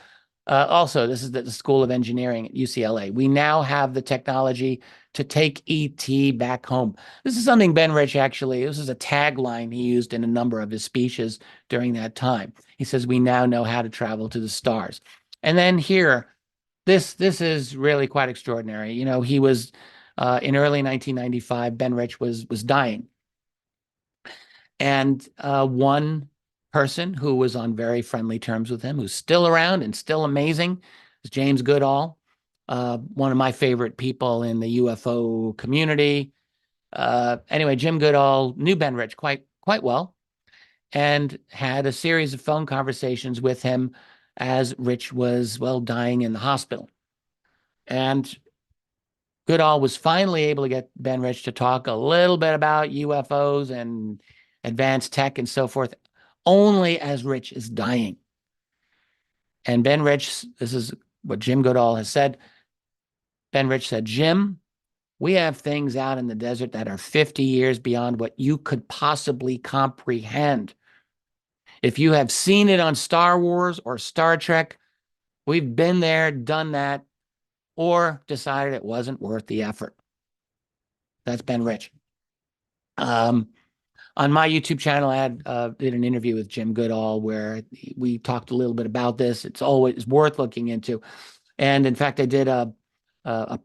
also, this is at the School of Engineering at UCLA. We now have the technology to take ET back home. This is something Ben Rich this is a tagline he used in a number of his speeches during that time. He says, we now know how to travel to the stars. And then here, this is really quite extraordinary. You know, he was in early 1995. Ben Rich was dying, and one person who was on very friendly terms with him, who's still around and still amazing, is James Goodall, one of my favorite people in the UFO community. Anyway, Jim Goodall knew Ben Rich quite well, and had a series of phone conversations with him as Rich was, well, dying in the hospital. And Goodall was finally able to get Ben Rich to talk a little bit about UFOs and advanced tech and so forth, only as Rich is dying. And Ben Rich, this is what Jim Goodall has said. Ben Rich said, Jim, we have things out in the desert that are 50 years beyond what you could possibly comprehend. If you have seen it on Star Wars or Star Trek, we've been there, done that, or decided it wasn't worth the effort. That's Ben Rich. On my YouTube channel, I did an interview with Jim Goodall where we talked a little bit about this. It's always worth looking into. And in fact, I did a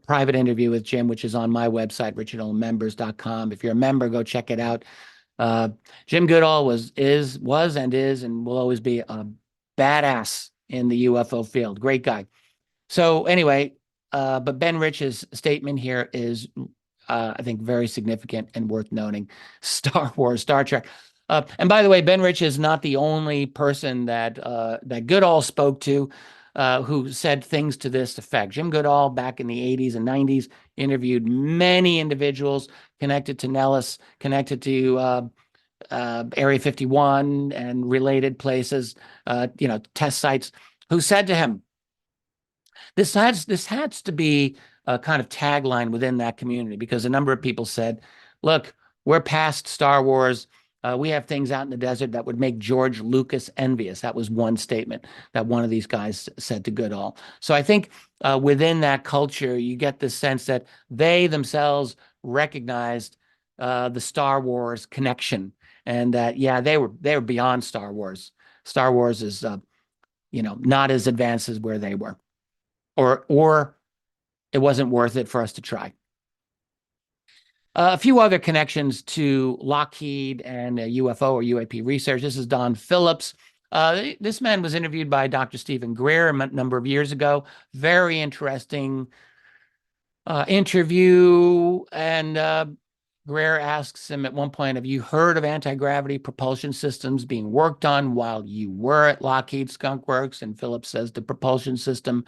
private interview with Jim, which is on my website, richardolmembers.com. If you're a member, go check it out. Jim Goodall was and will always be a badass in the UFO field. Great guy. So anyway, but Ben Rich's statement here is, I think, very significant and worth noting. Star Wars, Star Trek. And by the way, Ben Rich is not the only person that Goodall spoke to who said things to this effect. Jim Goodall, back in the 80s and 90s, interviewed many individuals connected to Nellis, connected to Area 51 and related places, test sites, who said to him, this has to be a kind of tagline within that community, because a number of people said, look, we're past Star Wars. We have things out in the desert that would make George Lucas envious. That was one statement that one of these guys said to Goodall. So I think within that culture, you get the sense that they themselves recognized the Star Wars connection, and that, yeah, they were beyond Star Wars. Star Wars is, not as advanced as where they were, or it wasn't worth it for us to try. A few other connections to Lockheed and UFO or UAP research. This is Don Phillips. This man was interviewed by Dr. Stephen Greer a number of years ago. Very interesting interview. And Greer asks him at one point, have you heard of anti-gravity propulsion systems being worked on while you were at Lockheed Skunk Works? And Phillips says, the propulsion system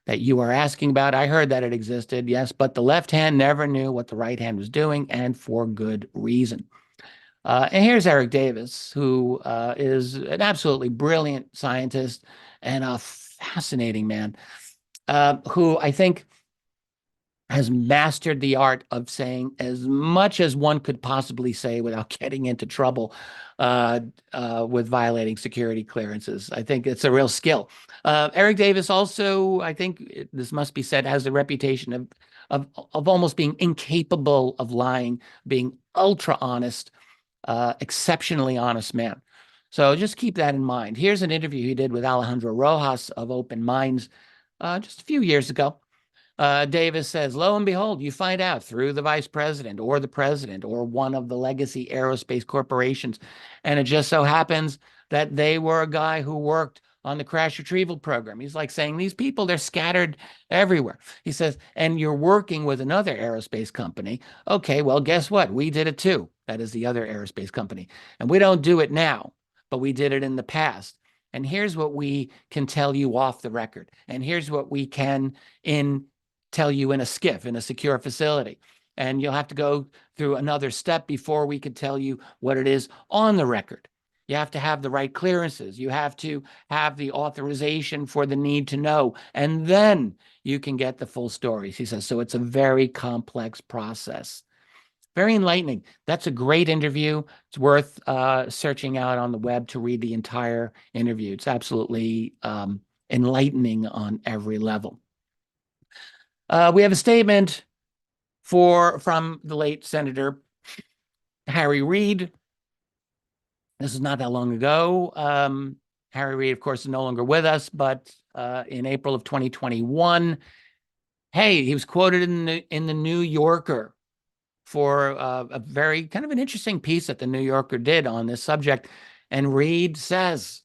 that you are asking about, I heard that it existed, yes, but the left hand never knew what the right hand was doing, and for good reason. And here's Eric Davis, who is an absolutely brilliant scientist and a fascinating man, who I think has mastered the art of saying as much as one could possibly say without getting into trouble with violating security clearances. I think it's a real skill. Eric Davis also, I think this must be said, has the reputation of almost being incapable of lying, being ultra honest, exceptionally honest man. So just keep that in mind. Here's an interview he did with Alejandro Rojas of Open Minds just a few years ago. Davis says, lo and behold, you find out through the vice president or the president or one of the legacy aerospace corporations. And it just so happens that they were a guy who worked on the crash retrieval program. He's like saying, these people, they're scattered everywhere. He says, and you're working with another aerospace company. Okay, well, guess what? We did it too. That is the other aerospace company. And we don't do it now, but we did it in the past. And here's what we can tell you off the record. And here's what we can tell you in a SCIF, in a secure facility. And you'll have to go through another step before we could tell you what it is on the record. You have to have the right clearances. You have to have the authorization for the need to know. And then you can get the full stories, he says. So it's a very complex process. Very enlightening. That's a great interview. It's worth searching out on the web to read the entire interview. It's absolutely enlightening on every level. We have a statement from the late Senator Harry Reid. This is not that long ago. Harry Reid, of course, is no longer with us, but in April of 2021. Hey, he was quoted in the New Yorker for a very kind of an interesting piece that the New Yorker did on this subject. And Reed says,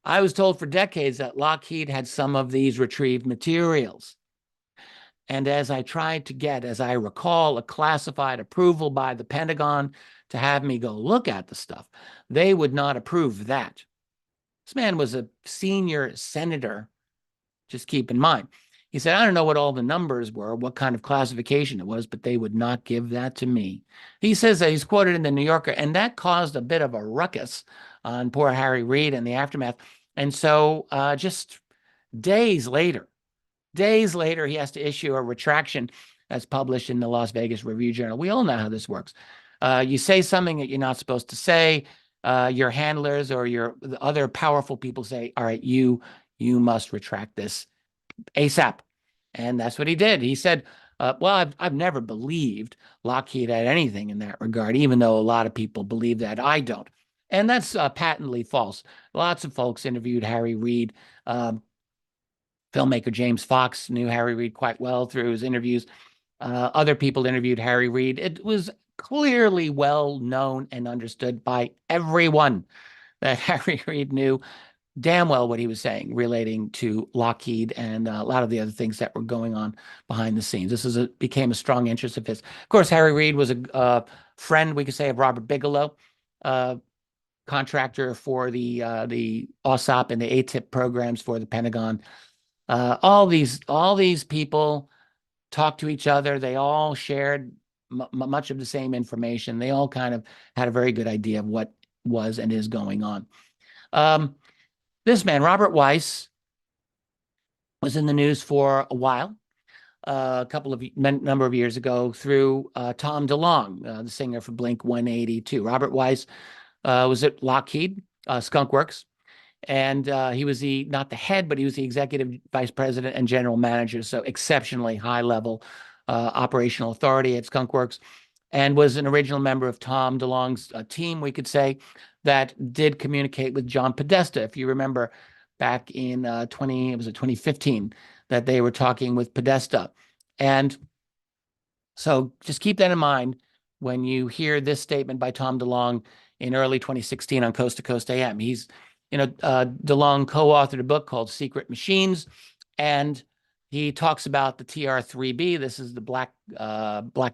I was told for decades that Lockheed had some of these retrieved materials. And as I tried to get, as I recall, a classified approval by the Pentagon to have me go look at the stuff, they would not approve that. This man was a senior senator, just keep in mind. He said, I don't know what all the numbers were, what kind of classification it was, but they would not give that to me. He says that he's quoted in the New Yorker, and that caused a bit of a ruckus on poor Harry Reid and the aftermath. And so just days later, he has to issue a retraction that's published in the Las Vegas Review-Journal. We all know how this works. You say something that you're not supposed to say. Your handlers or the other powerful people say, all right, you must retract this ASAP. And that's what he did. He said, well, I've never believed Lockheed had anything in that regard, even though a lot of people believe that. I don't. And that's patently false. Lots of folks interviewed Harry Reid. Filmmaker James Fox knew Harry Reid quite well through his interviews. Other people interviewed Harry Reid. It was clearly well known and understood by everyone that Harry Reid knew damn well what he was saying relating to Lockheed and a lot of the other things that were going on behind the scenes. This became a strong interest of his. Of course, Harry Reid was a friend, we could say, of Robert Bigelow, contractor for the OSOP and the ATIP programs for the Pentagon. All these people talked to each other. They all shared much of the same information. They all kind of had a very good idea of what was and is going on. This man, Robert Weiss, was in the news for a while, number of years ago, through Tom DeLonge, the singer for Blink-182. Robert Weiss was at Lockheed, Skunk Works, and he was not the head, but he was the executive vice president and general manager, so exceptionally high-level operational authority at Skunk Works, and was an original member of Tom DeLonge's team, we could say, that did communicate with John Podesta. If you remember back in 2015, that they were talking with Podesta. And so just keep that in mind when you hear this statement by Tom DeLonge in early 2016 on Coast to Coast AM. DeLonge co-authored a book called Secret Machines, and he talks about the TR-3B. This is the black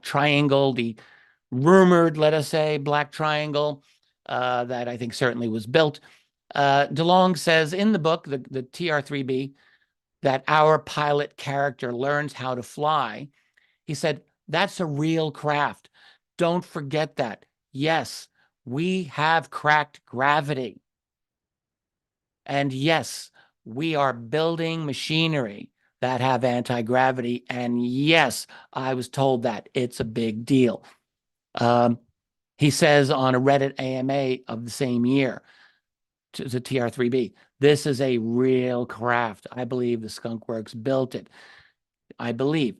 triangle, the rumored, let us say, black triangle that I think certainly was built. DeLonge says in the book, the TR-3B, that our pilot character learns how to fly. He said, that's a real craft. Don't forget that. Yes, we have cracked gravity. And yes, we are building machinery that have anti-gravity. And yes, I was told that it's a big deal. He says on a Reddit AMA of the same year, to the TR-3B, this is a real craft. I believe the Skunk Works built it. I believe.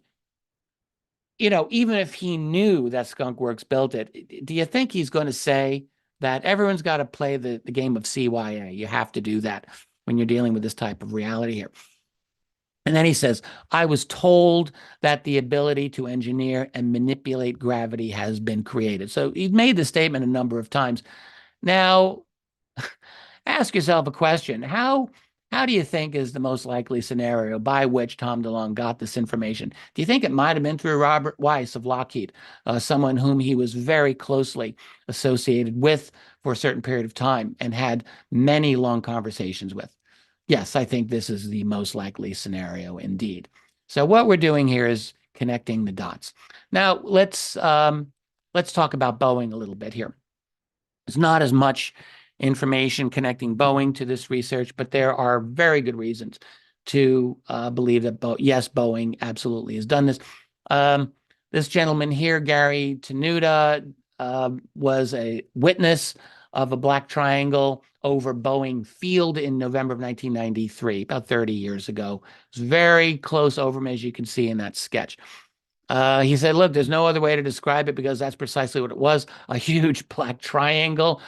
Even if he knew that Skunk Works built it, do you think he's going to say that everyone's got to play the game of CYA? You have to do that when you're dealing with this type of reality here. And then he says, I was told that the ability to engineer and manipulate gravity has been created. So he's made the statement a number of times. Now, ask yourself a question. How do you think is the most likely scenario by which Tom DeLonge got this information? Do you think it might have been through Robert Weiss of Lockheed, someone whom he was very closely associated with for a certain period of time and had many long conversations with? Yes, I think this is the most likely scenario indeed. So what we're doing here is connecting the dots. Now, let's talk about Boeing a little bit here. There's not as much information connecting Boeing to this research, but there are very good reasons to believe that, yes, Boeing absolutely has done this. This gentleman here, Gary Tenuta, was a witness of a black triangle over Boeing Field in November of 1993, about 30 years ago. It's very close over him, as you can see in that sketch. He said, look, there's no other way to describe it because that's precisely what it was, a huge black triangle.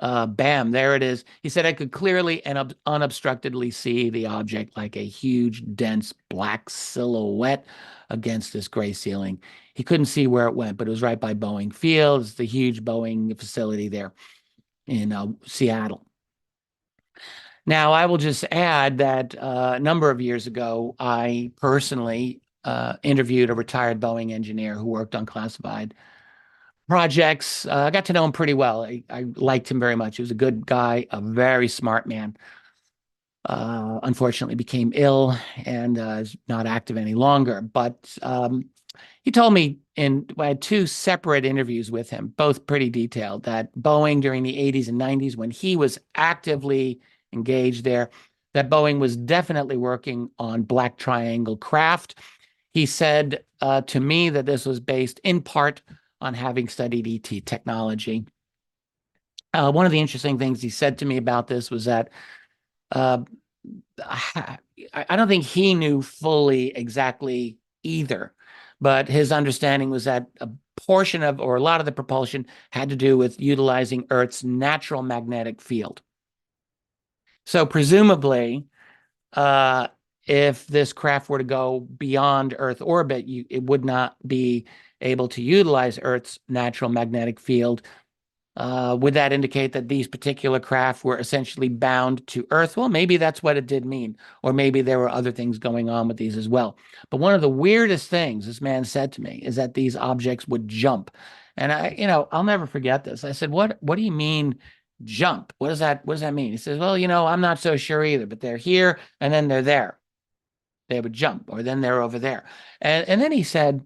Bam, there it is. He said, I could clearly and unobstructedly see the object like a huge, dense black silhouette against this gray ceiling. He couldn't see where it went, but it was right by Boeing Field. It's the huge Boeing facility there in Seattle. Now, I will just add that a number of years ago, I personally interviewed a retired Boeing engineer who worked on classified projects. I got to know him pretty well. I liked him very much. He was a good guy, a very smart man. Unfortunately, became ill and is not active any longer. But he told me I had two separate interviews with him, both pretty detailed, that Boeing during the 80s and 90s, when he was actively engaged there, that Boeing was definitely working on black triangle craft. He said to me that this was based in part on having studied ET technology. One of the interesting things he said to me about this was that I don't think he knew fully exactly either, but his understanding was that a portion of, or a lot of the propulsion had to do with utilizing Earth's natural magnetic field. So presumably, if this craft were to go beyond Earth orbit, it would not be able to utilize Earth's natural magnetic field. Would that indicate that these particular craft were essentially bound to Earth? Well, maybe that's what it did mean, or maybe there were other things going on with these as well. But one of the weirdest things this man said to me is that these objects would jump. And I'll never forget this. I said, what do you mean jump? What does that mean? He says, well, I'm not so sure either, but they're here and then they're there. They would jump, or then they're over there. And then he said,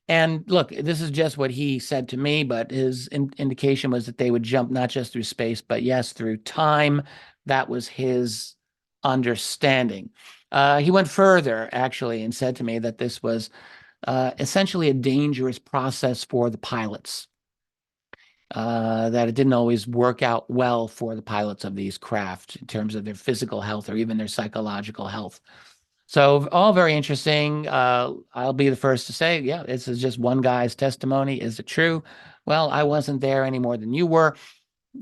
and look, this is just what he said to me, but his indication was that they would jump not just through space, but yes, through time. That was his understanding. He went further, actually, and said to me that this was essentially a dangerous process for the pilots, that it didn't always work out well for the pilots of these craft in terms of their physical health or even their psychological health. So all very interesting. I'll be the first to say, yeah, this is just one guy's testimony. Is it true? Well, I wasn't there any more than you were.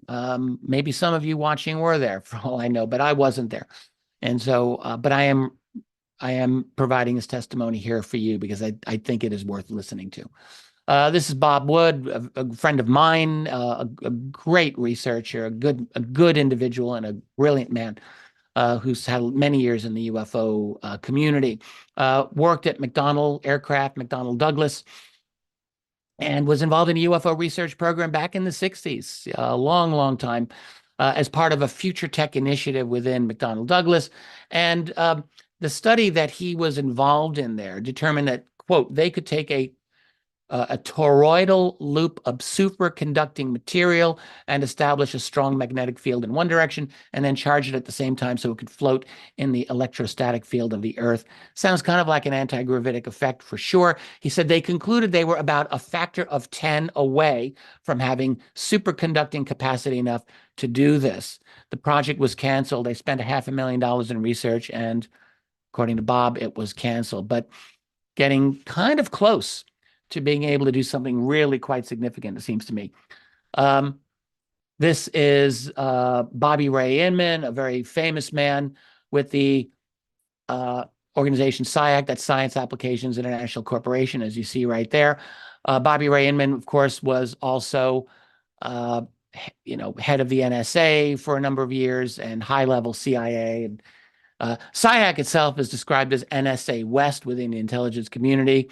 Maybe some of you watching were there, for all I know, but I wasn't there. And so, but I am providing this testimony here for you because I think it is worth listening to. This is Bob Wood, a friend of mine, a great researcher, a good individual, and a brilliant man. Who's had many years in the UFO community, worked at McDonnell Douglas, and was involved in a UFO research program back in the 60s, a long, long time, as part of a future tech initiative within McDonnell Douglas. And the study that he was involved in there determined that, quote, they could take a toroidal loop of superconducting material and establish a strong magnetic field in one direction, and then charge it at the same time so it could float in the electrostatic field of the Earth. Sounds kind of like an anti-gravitic effect for sure. He said they concluded they were about a factor of 10 away from having superconducting capacity enough to do this. The project was canceled. They spent $500,000 in research, and according to Bob, it was canceled. But getting kind of close to being able to do something really quite significant, it seems to me. This is Bobby Ray Inman, a very famous man with the organization SIAC, that's Science Applications International Corporation, as you see right there. Bobby Ray Inman, of course, was also head of the NSA for a number of years and high-level CIA. And SIAC itself is described as NSA West within the intelligence community.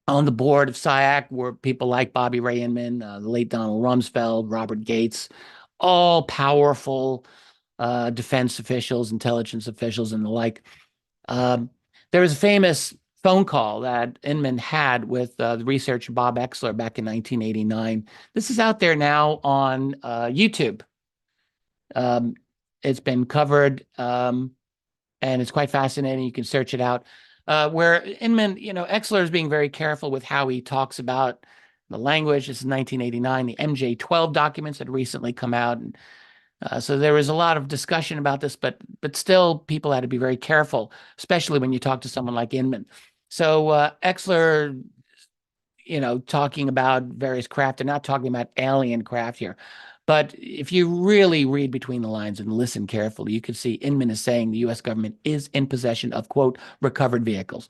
On the board of SIAC were people like Bobby Ray Inman, the late Donald Rumsfeld, Robert Gates, all powerful defense officials, intelligence officials, and the like. There was a famous phone call that Inman had with the researcher Bob Exler back in 1989. This is out there now on YouTube. It's been covered, and it's quite fascinating. You can search it out. Where Inman, Exler is being very careful with how he talks about the language. This is 1989. The MJ-12 documents had recently come out. And so there was a lot of discussion about this, but still people had to be very careful, especially when you talk to someone like Inman. So Exler, talking about various craft. They're not talking about alien craft here. But if you really read between the lines and listen carefully, you can see Inman is saying the U.S. government is in possession of, quote, recovered vehicles.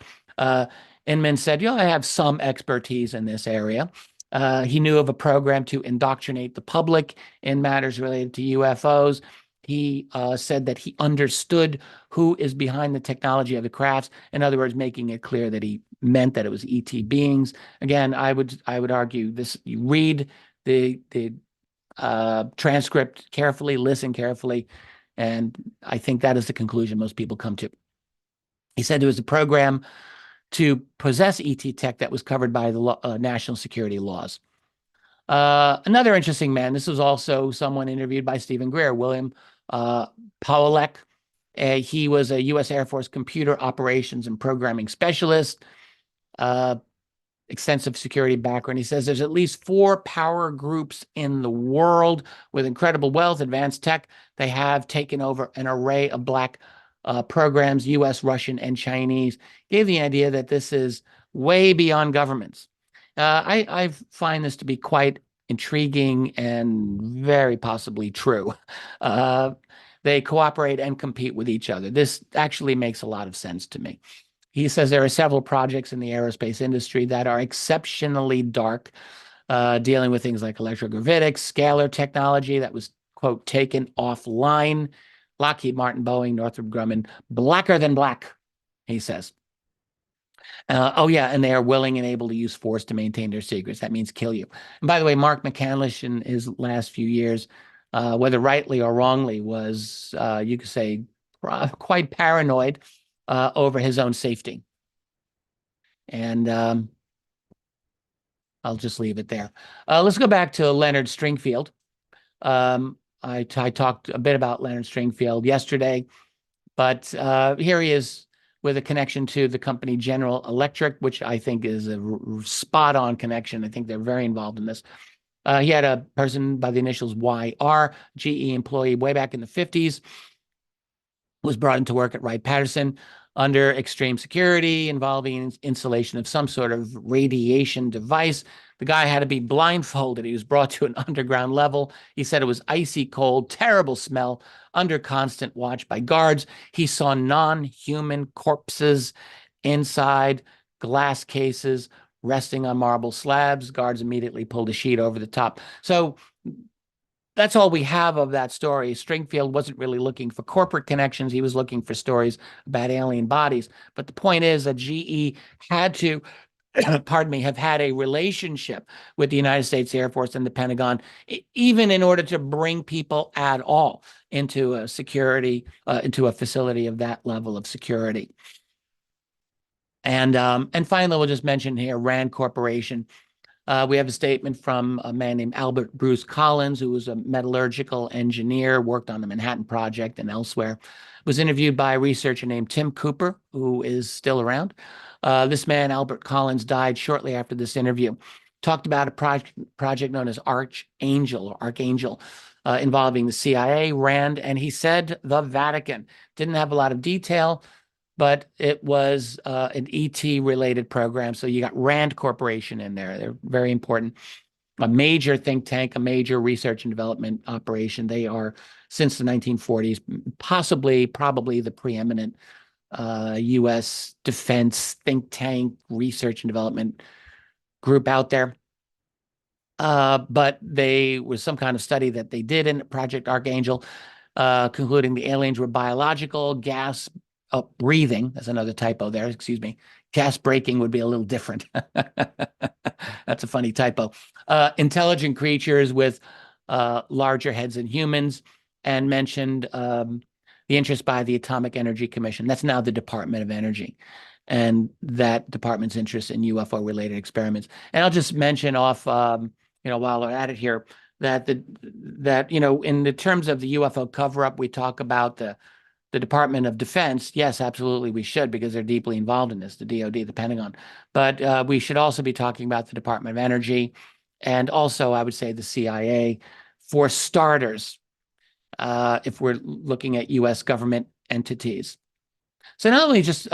Inman said, I have some expertise in this area. He knew of a program to indoctrinate the public in matters related to UFOs. He said that he understood who is behind the technology of the crafts. In other words, making it clear that he meant that it was ET beings. Again, I would argue this. You read the transcript carefully, listen carefully, and I think that is the conclusion most people come to. He said there was a program to possess ET tech that was covered by the national security laws. Another interesting man, this was also someone interviewed by Stephen Greer, William Pawelek. He was a U.S. Air Force computer operations and programming specialist, extensive security background. He says there's at least 4 power groups in the world with incredible wealth, advanced tech. They have taken over an array of black programs, U.S., Russian, and Chinese. Gave the idea that this is way beyond governments. I find this to be quite intriguing and very possibly true. They cooperate and compete with each other. This actually makes a lot of sense to me. He says there are several projects in the aerospace industry that are exceptionally dark, dealing with things like electrogravitics, scalar technology that was, quote, taken offline. Lockheed Martin, Boeing, Northrop Grumman, blacker than black, he says. And they are willing and able to use force to maintain their secrets. That means kill you. And by the way, Mark McCandlish in his last few years, whether rightly or wrongly, was, you could say, quite paranoid over his own safety. And I'll just leave it there. Let's go back to Leonard Stringfield. I talked a bit about Leonard Stringfield yesterday, but here he is with a connection to the company General Electric, which I think is a spot-on connection. I think they're very involved in this. He had a person by the initials YR, GE employee way back in the 50s, was brought into work at Wright-Patterson under extreme security involving installation of some sort of radiation device. The guy had to be blindfolded. He was brought to an underground level. He said it was icy cold, terrible smell, under constant watch by guards. He saw non-human corpses inside glass cases resting on marble slabs. Guards immediately pulled a sheet over the top. So that's all we have of that story. Stringfield wasn't really looking for corporate connections. He was looking for stories about alien bodies. But the point is that GE had to, pardon me, have had a relationship with the United States Air Force and the Pentagon, even in order to bring people at all into a security, into a facility of that level of security. And finally, we'll just mention here Rand Corporation. We have a statement from a man named Albert Bruce Collins, who was a metallurgical engineer, worked on the Manhattan Project and elsewhere, was interviewed by a researcher named Tim Cooper, who is still around. This man, Albert Collins, died shortly after this interview. Talked about a project known as Archangel, involving the CIA, Rand, and he said the Vatican. Didn't have a lot of detail, but it was an ET-related program. So you got Rand Corporation in there. They're very important. A major think tank, a major research and development operation. They are, since the 1940s, probably the preeminent U.S. defense think tank research and development group out there. But they was some kind of study that they did in Project Archangel, concluding the aliens were biological, gas breathing. That's another typo there, excuse me. Gas breaking would be a little different. That's a funny typo. Intelligent creatures with larger heads than humans, and mentioned the interest by the Atomic Energy Commission. That's now the Department of Energy, and that department's interest in UFO-related experiments. And I'll just mention off, while we're at it here, that in the terms of the UFO cover-up, we talk about the Department of Defense. Yes, absolutely, we should, because they're deeply involved in this, the DoD, the Pentagon. But we should also be talking about the Department of Energy, and also, I would say, the CIA, for starters, if we're looking at U.S. government entities. So not only just,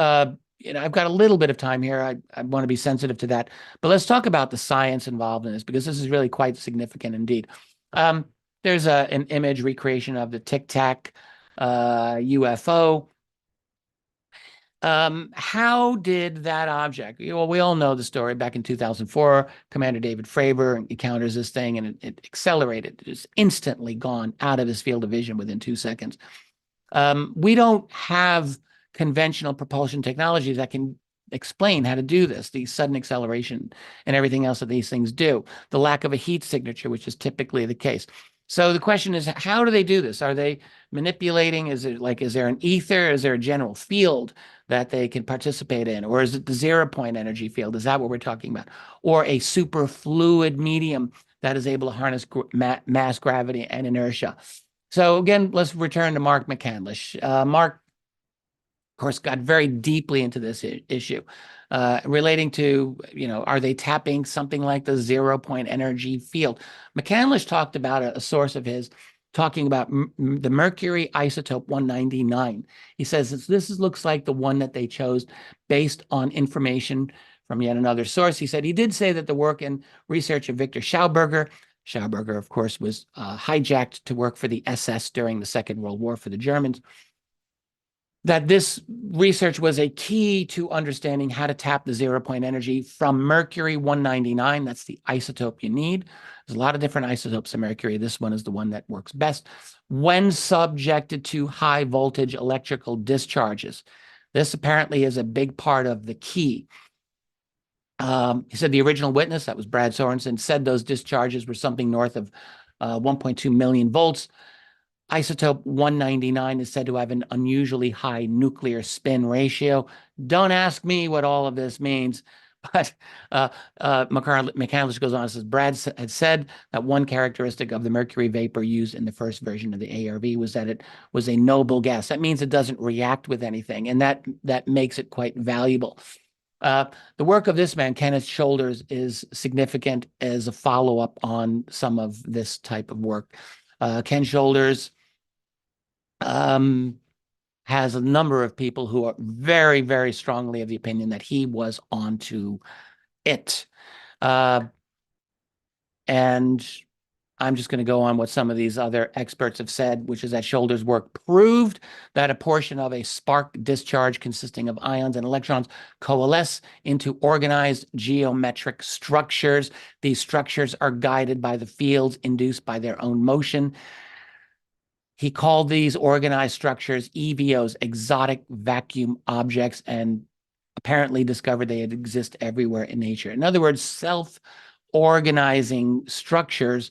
I've got a little bit of time here. I want to be sensitive to that. But let's talk about the science involved in this, because this is really quite significant indeed. There's an image recreation of the Tic Tac UFO. How did that object? Well, we all know the story. Back in 2004, Commander David Fravor encounters this thing, and it accelerated. It is instantly gone out of his field of vision within 2 seconds. We don't have conventional propulsion technology that can explain how to do this, the sudden acceleration and everything else that these things do, the lack of a heat signature, which is typically the case. So the question is, how do they do this? Are they manipulating? Is there an ether? Is there a general field that they can participate in? Or is it the 0-point energy field? Is that what we're talking about? Or a superfluid medium that is able to harness mass gravity and inertia? So again, let's return to Mark McCandlish. Mark, of course, got very deeply into this issue relating to, are they tapping something like the 0-point energy field? McCandlish talked about a source of his talking about the mercury isotope 199. He says this looks like the one that they chose based on information from yet another source. He said he did say that the work and research of Victor Schauberger, of course, was hijacked to work for the SS during the Second World War for the Germans, that this research was a key to understanding how to tap the 0-point energy from mercury 199. That's the isotope you need. There's a lot of different isotopes of mercury. This one is the one that works best when subjected to high voltage electrical discharges. This apparently is a big part of the key. He said the original witness, that was Brad Sorensen, said those discharges were something north of 1.2 million volts. Isotope 199 is said to have an unusually high nuclear spin ratio. Don't ask me what all of this means, but McCandlish goes on and says, Brad had said that one characteristic of the mercury vapor used in the first version of the ARV was that it was a noble gas. That means it doesn't react with anything, and that makes it quite valuable. The work of this man, Kenneth Shoulders, is significant as a follow-up on some of this type of work. Ken Shoulders has a number of people who are very, very strongly of the opinion that he was onto it. And I'm just going to go on what some of these other experts have said, which is that Shoulders' work proved that a portion of a spark discharge consisting of ions and electrons coalesce into organized geometric structures. These structures are guided by the fields induced by their own motion. He called these organized structures EVOs, exotic vacuum objects, and apparently discovered they exist everywhere in nature. In other words, self-organizing structures.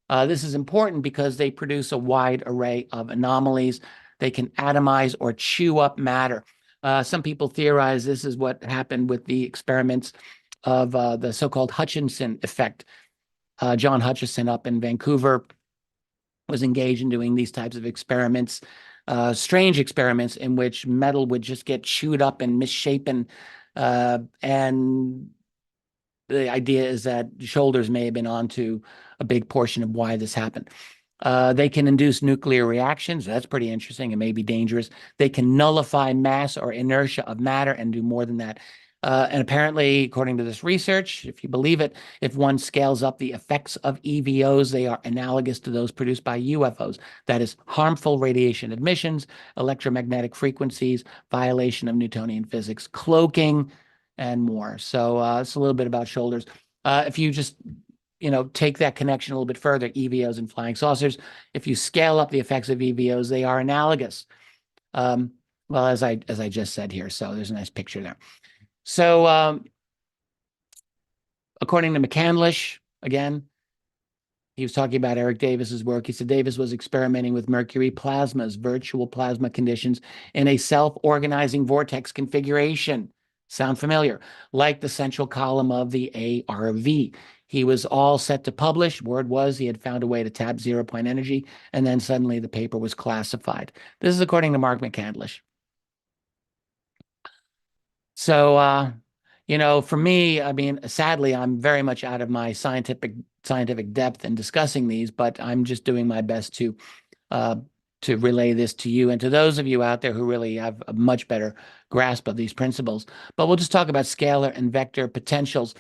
This is important because they produce a wide array of anomalies. They can atomize or chew up matter. Some people theorize this is what happened with the experiments of the so-called Hutchinson effect. John Hutchison up in Vancouver was engaged in doing these types of experiments, strange experiments in which metal would just get chewed up and misshapen. And the idea is that Shoulders may have been onto a big portion of why this happened. They can induce nuclear reactions. That's pretty interesting. It may be dangerous. They can nullify mass or inertia of matter and do more than that. And apparently, according to this research, if you believe it, if one scales up the effects of EVOs, they are analogous to those produced by UFOs. That is, harmful radiation emissions, electromagnetic frequencies, violation of Newtonian physics, cloaking, and more. So it's a little bit about Shoulders. If you just take that connection a little bit further, EVOs and flying saucers, if you scale up the effects of EVOs, they are analogous. Well, as I just said here, so there's a nice picture there. So according to McCandlish, again, he was talking about Eric Davis's work. He said Davis was experimenting with mercury plasmas, virtual plasma conditions, in a self-organizing vortex configuration. Sound familiar? Like the central column of the ARV. He was all set to publish. Word was he had found a way to tap 0-point energy, and then suddenly the paper was classified. This is according to Mark McCandlish. So, for me, I mean, sadly, I'm very much out of my scientific depth in discussing these, but I'm just doing my best to to relay this to you and to those of you out there who really have a much better grasp of these principles. But we'll just talk about scalar and vector potentials.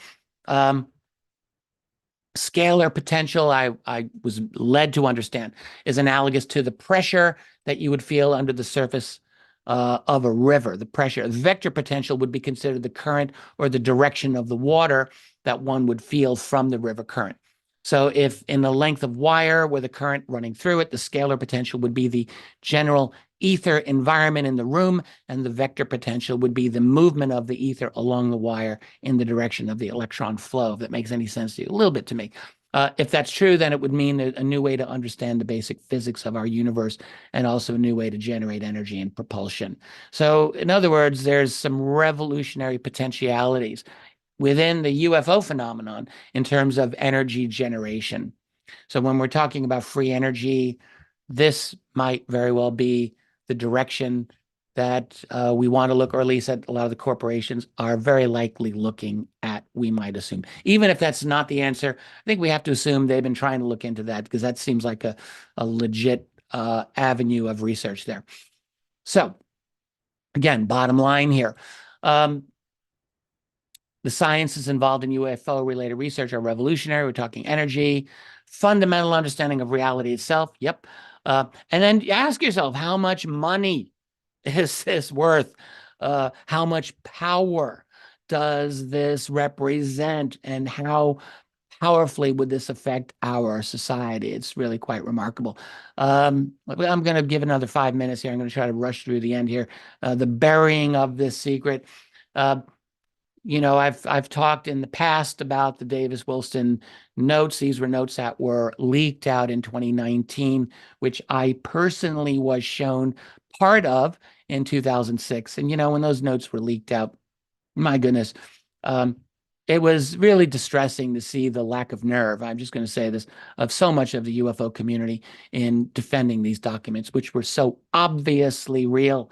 Scalar potential, I was led to understand, is analogous to the pressure that you would feel under the surface of a river. The pressure. Vector potential would be considered the current or the direction of the water that one would feel from the river current. So if in a length of wire with a current running through it, the scalar potential would be the general ether environment in the room, and the vector potential would be the movement of the ether along the wire in the direction of the electron flow, if that makes any sense to you. A little bit to me. If that's true, then it would mean a new way to understand the basic physics of our universe, and also a new way to generate energy and propulsion. So in other words, there's some revolutionary potentialities within the UFO phenomenon in terms of energy generation. So when we're talking about free energy, this might very well be the direction that we want to look, or at least that a lot of the corporations are very likely looking at, we might assume. Even if that's not the answer, I think we have to assume they've been trying to look into that, because that seems like a legit avenue of research there. So again, bottom line here. The sciences involved in UFO-related research are revolutionary. We're talking energy, fundamental understanding of reality itself. Yep. And then you ask yourself, how much money is this worth? How much power does this represent? And how powerfully would this affect our society? It's really quite remarkable. I'm going to give another 5 minutes here. I'm going to try to rush through the end here. The burying of this secret. You know, I've talked in the past about the Davis Wilson notes. These were notes that were leaked out in 2019, which I personally was shown part of in 2006. And, you know, when those notes were leaked out, my goodness, it was really distressing to see the lack of nerve, I'm just going to say this, of so much of the UFO community in defending these documents, which were so obviously real.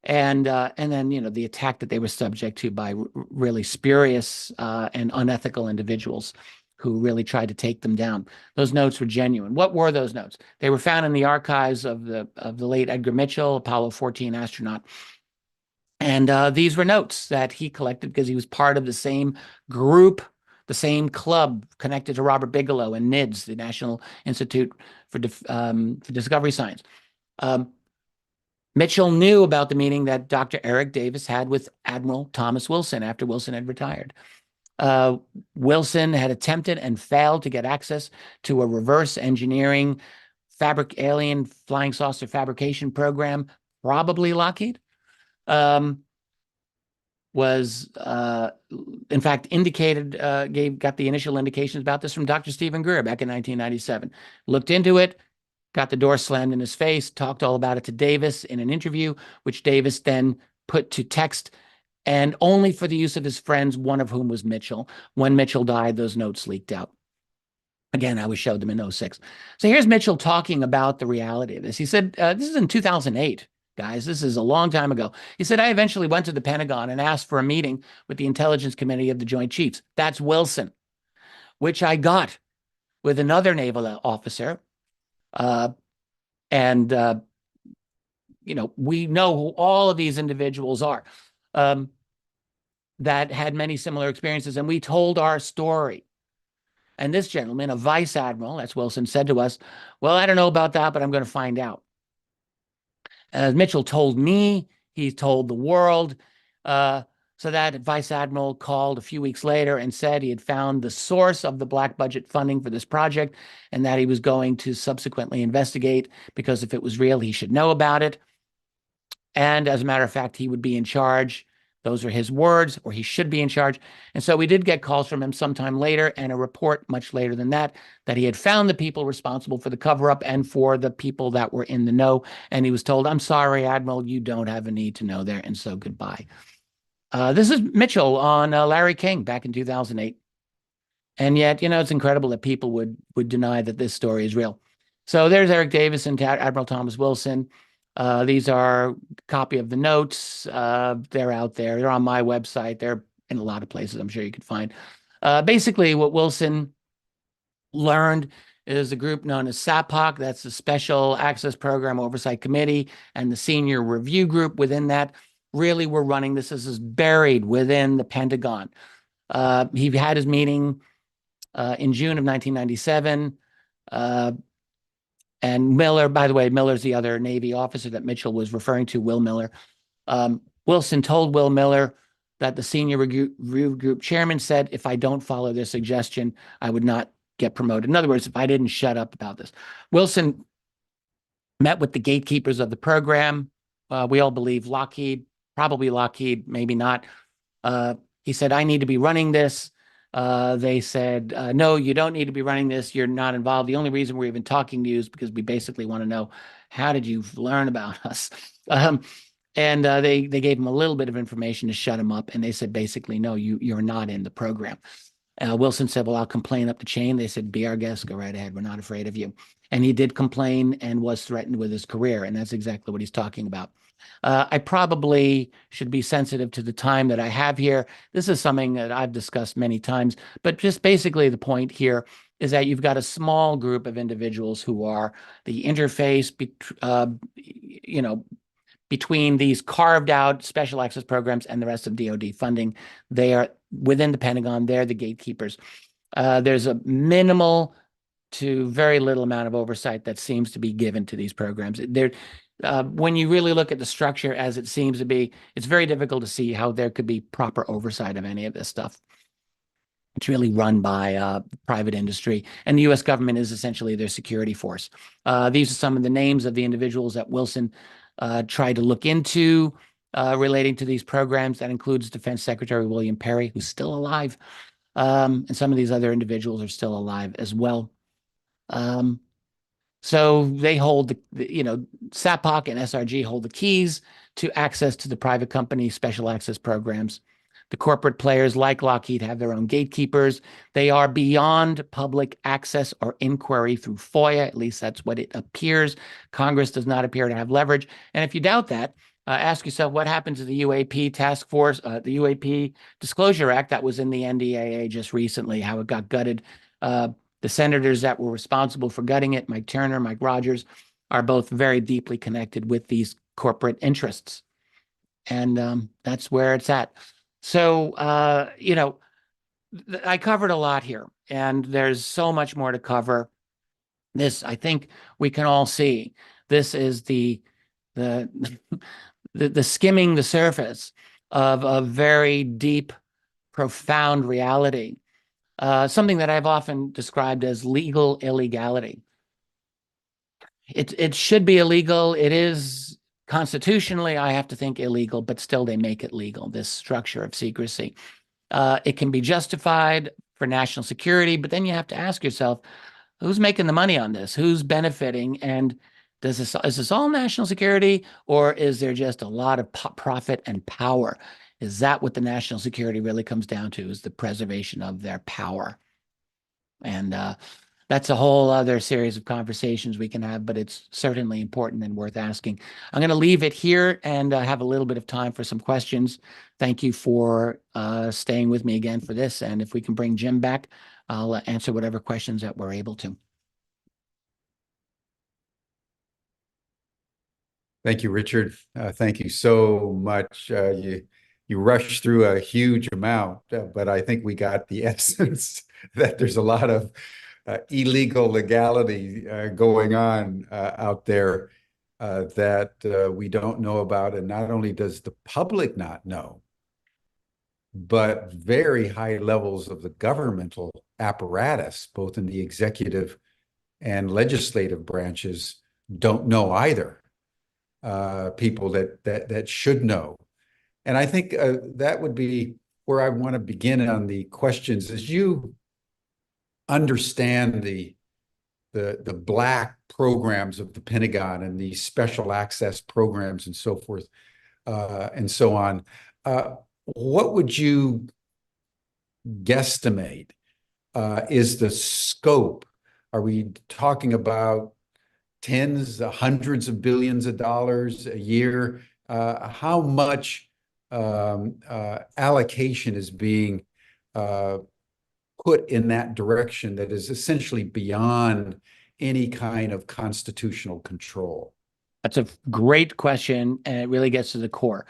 And then, you know, the attack that they were subject to by really spurious and unethical individuals who really tried to take them down. Those notes were genuine. What were those notes? They were found in the archives of the late Edgar Mitchell, Apollo 14 astronaut. And these were notes that he collected because he was part of the same group, the same club connected to Robert Bigelow and NIDS, the National Institute for Discovery Science. Mitchell knew about the meeting that Dr. Eric Davis had with Admiral Thomas Wilson after Wilson had retired. Wilson had attempted and failed to get access to a reverse engineering alien flying saucer fabrication program, probably Lockheed. Was in fact indicated, got the initial indications about this from Dr. Stephen Greer back in 1997. Looked into it, got the door slammed in his face, talked all about it to Davis in an interview, which Davis then put to text, and only for the use of his friends, one of whom was Mitchell. When Mitchell died, those notes leaked out. Again, I was showed them in 2006. So here's Mitchell talking about the reality of this. He said, this is in 2008, guys. This is a long time ago. He said, I eventually went to the Pentagon and asked for a meeting with the Intelligence Committee of the Joint Chiefs. That's Wilson, which I got with another naval officer. You know, we know who all of these individuals are that had many similar experiences, and we told our story. And this gentleman, a vice admiral, that's Wilson, said to us, well, I don't know about that, but I'm going to find out. As Mitchell told me, he told the world. So that vice admiral called a few weeks later and said he had found the source of the black budget funding for this project, and that he was going to subsequently investigate, because if it was real, he should know about it. And as a matter of fact, he would be in charge. Those are his words, or he should be in charge. And so we did get calls from him sometime later, and a report much later than that he had found the people responsible for the cover-up and for the people that were in the know. And he was told, I'm sorry, Admiral, you don't have a need to know there, and so goodbye. This is Mitchell on Larry King back in 2008. And yet, you know, it's incredible that people would deny that this story is real. So there's Eric Davis and Admiral Thomas Wilson. These are a copy of the notes. They're out there. They're on my website. They're in a lot of places I'm sure you could find. Basically, what Wilson learned is a group known as SAPOC. That's the Special Access Program Oversight Committee, and the senior review group within that really were running this. This is buried within the Pentagon. He had his meeting in June of 1997. And Miller, by the way, Miller's the other Navy officer that Mitchell was referring to, Will Miller. Wilson told Will Miller that the senior review group chairman said, if I don't follow their suggestion, I would not get promoted. In other words, if I didn't shut up about this. Wilson met with the gatekeepers of the program. We all believe Lockheed, probably Lockheed, maybe not. He said, I need to be running this. They said, no, you don't need to be running this. You're not involved. The only reason we're even talking to you is because we basically want to know, how did you learn about us? And they gave him a little bit of information to shut him up. And they said, basically, no, you're not in the program. Wilson said, well, I'll complain up the chain. They said, be our guest, go right ahead. We're not afraid of you. And he did complain and was threatened with his career. And that's exactly what he's talking about. I probably should be sensitive to the time that I have here. This is something that I've discussed many times, but just basically the point here is that you've got a small group of individuals who are the interface, between these carved out special access programs and the rest of DoD funding. They are within the Pentagon. They're the gatekeepers. There's a minimal to very little amount of oversight that seems to be given to these programs. When you really look at the structure as it seems to be, it's very difficult to see how there could be proper oversight of any of this stuff. It's really run by private industry, and the U.S. government is essentially their security force. These are some of the names of the individuals that Wilson tried to look into relating to these programs. That includes Defense Secretary William Perry, who's still alive, and some of these other individuals are still alive as well. So they hold SAPOC and SRG hold the keys to access to the private company special access programs. The corporate players like Lockheed have their own gatekeepers. They are beyond public access or inquiry through FOIA. At least that's what it appears. Congress does not appear to have leverage. And if you doubt that, ask yourself what happened to the UAP task force, the UAP Disclosure Act that was in the NDAA just recently, how it got gutted. The senators that were responsible for gutting it, Mike Turner, Mike Rogers, are both very deeply connected with these corporate interests. And that's where it's at. So, I covered a lot here, and there's so much more to cover. This, I think we can all see. This is the skimming the surface of a very deep, profound reality. Something that I've often described as legal illegality. It should be illegal. It is constitutionally, I have to think, illegal, but still they make it legal, this structure of secrecy. It can be justified for national security, but then you have to ask yourself, who's making the money on this? Who's benefiting? And is this all national security, or is there just a lot of profit and power? Is that what the national security really comes down to, is the preservation of their power? And that's a whole other series of conversations we can have, but it's certainly important and worth asking. I'm going to leave it here and have a little bit of time for some questions. Thank you for staying with me again for this. And if we can bring Jim back, I'll answer whatever questions that we're able to. Thank you, Richard. Thank you so much. You rushed through a huge amount, but I think we got the essence that there's a lot of illegal legality going on out there that we don't know about. And not only does the public not know, but very high levels of the governmental apparatus, both in the executive and legislative branches, don't know either. People that should know. And I think that would be where I want to begin on the questions. As you understand the black programs of the Pentagon and the special access programs and so forth and so on, what would you guesstimate is the scope? Are we talking about tens, hundreds of billions of dollars a year? How much allocation is being put in that direction that is essentially beyond any kind of constitutional control? That's a great question, and it really gets to the core.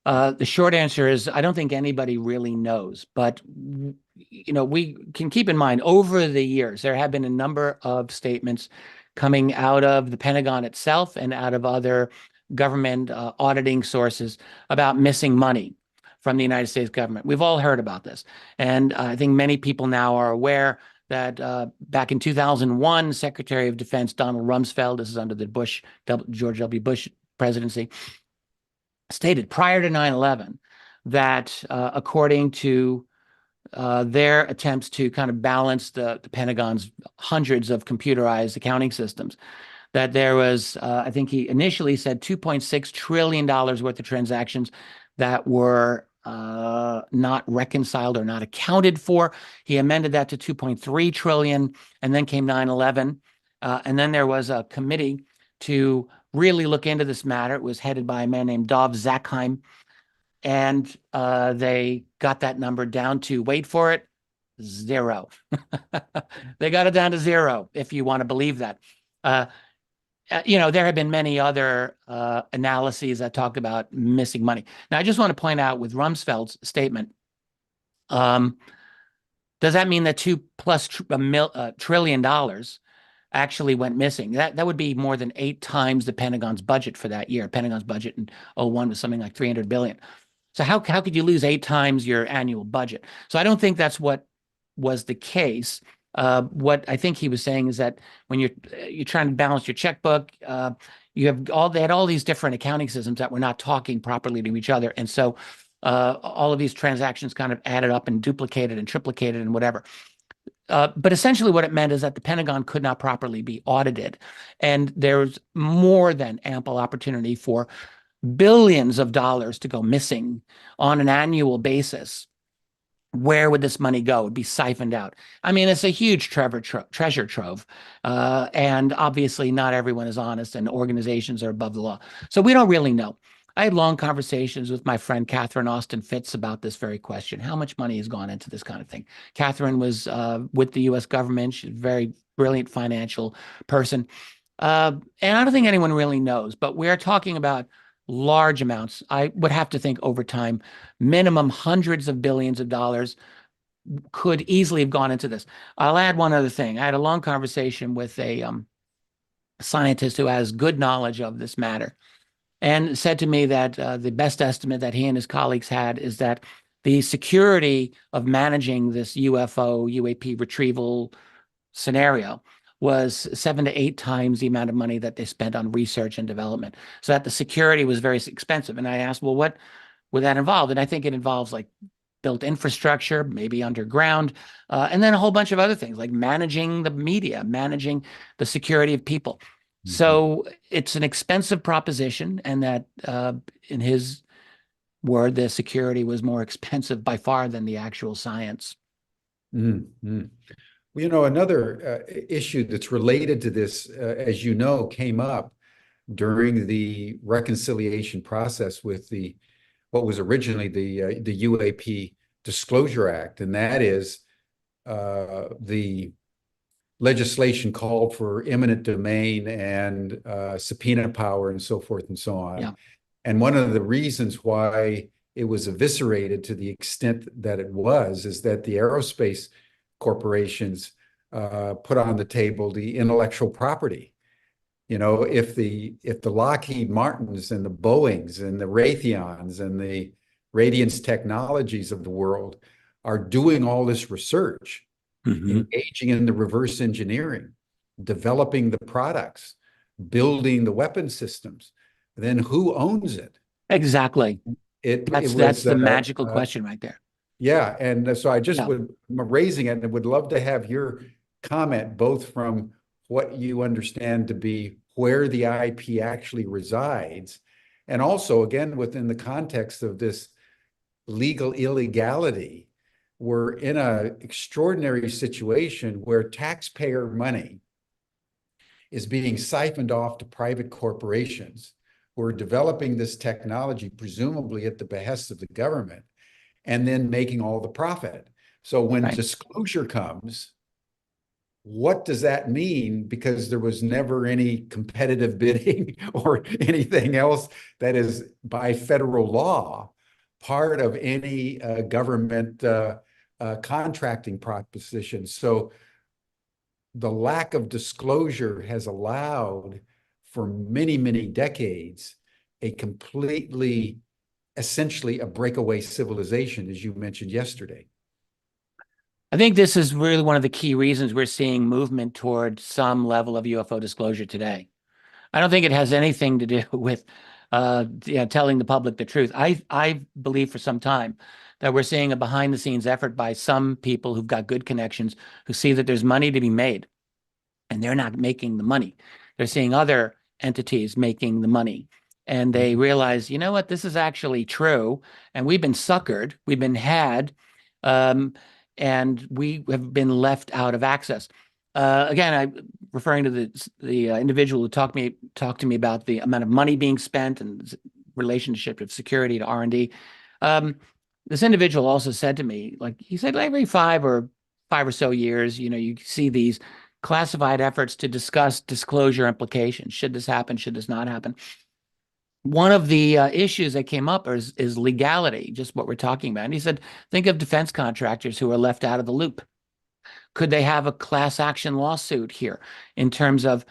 The short answer is I don't think anybody really knows, but we can keep in mind over the years there have been a number of statements coming out of the Pentagon itself and out of other government auditing sources about missing money from the United States government. We've all heard about this, and I think many people now are aware that back in 2001, Secretary of Defense Donald Rumsfeld, this is under the George W. Bush presidency, stated prior to 9/11 that according to their attempts to kind of balance the Pentagon's hundreds of computerized accounting systems, that there was, I think he initially said $2.6 trillion worth of transactions that were not reconciled or not accounted for. He amended that to 2.3 trillion, and then came 9/11. And then there was a committee to really look into this matter. It was headed by a man named Dov Zakheim, and they got that number down to, wait for it, zero. They got it down to zero, if you want to believe that. There have been many other analyses that talked about missing money. Now, I just want to point out with Rumsfeld's statement, does that mean that $2+ trillion actually went missing? That would be more than 8 times the Pentagon's budget for that year. Pentagon's budget in 2001 was something like 300 billion. So how could you lose 8 times your annual budget? So I don't think that's what was the case. What I think he was saying is that when you're trying to balance your checkbook, they had all these different accounting systems that were not talking properly to each other, and so all of these transactions kind of added up and duplicated and triplicated and whatever. But essentially what it meant is that the Pentagon could not properly be audited, and there's more than ample opportunity for billions of dollars to go missing on an annual basis. Where would this money go? It would be siphoned out. I mean, it's a huge treasure trove. And obviously not everyone is honest, and organizations are above the law. So we don't really know. I had long conversations with my friend Catherine Austin Fitz about this very question. How much money has gone into this kind of thing? Catherine was with the U.S. government. She's a very brilliant financial person. And I don't think anyone really knows, but we're talking about large amounts. I would have to think over time, minimum hundreds of billions of dollars could easily have gone into this. I'll add one other thing. I had a long conversation with a scientist who has good knowledge of this matter, and said to me that the best estimate that he and his colleagues had is that the security of managing this UFO, UAP retrieval scenario was 7 to 8 times the amount of money that they spent on research and development. So that the security was very expensive. And I asked, well, what would that involve? And I think it involves like built infrastructure, maybe underground, and then a whole bunch of other things like managing the media, managing the security of people. Mm-hmm. So it's an expensive proposition, and that in his word, the security was more expensive by far than the actual science. Mm-hmm. Well, another issue that's related to this, as you know, came up during the reconciliation process with what was originally the UAP Disclosure Act, and that is the legislation called for eminent domain and subpoena power and so forth and so on. Yeah. And one of the reasons why it was eviscerated to the extent that it was is that the aerospace corporations put on the table the intellectual property. If the Lockheed Martins and the Boeings and the Raytheons and the Radiance Technologies of the world are doing all this research, mm-hmm. engaging in the reverse engineering, developing the products, building the weapon systems, then who owns it? Exactly. That's the magical question right there. Yeah, and so I'm raising it, and would love to have your comment, both from what you understand to be where the IP actually resides, and also, again, within the context of this legal illegality. We're in an extraordinary situation where taxpayer money is being siphoned off to private corporations who are developing this technology, presumably at the behest of the government, and then making all the profit. So when Right. disclosure comes, what does that mean? Because there was never any competitive bidding or anything else that is by federal law part of any government contracting proposition. So the lack of disclosure has allowed for many, many decades a completely, essentially a breakaway civilization, as you mentioned yesterday. I think this is really one of the key reasons we're seeing movement toward some level of UFO disclosure today. I don't think it has anything to do with telling the public the truth. I believe for some time that we're seeing a behind the scenes effort by some people who've got good connections, who see that there's money to be made and they're not making the money. They're seeing other entities making the money. And they realize, you know what, this is actually true. And we've been suckered, we've been had, um, and we have been left out of access. Again, I'm referring to the individual who talked to me about the amount of money being spent and relationship of security to R&D. This individual also said to me, like he said, every five or so years, you see these classified efforts to discuss disclosure implications. Should this happen? Should this not happen? One of the issues that came up is legality, just what we're talking about. And he said, think of defense contractors who are left out of the loop. Could they have a class action lawsuit here in terms of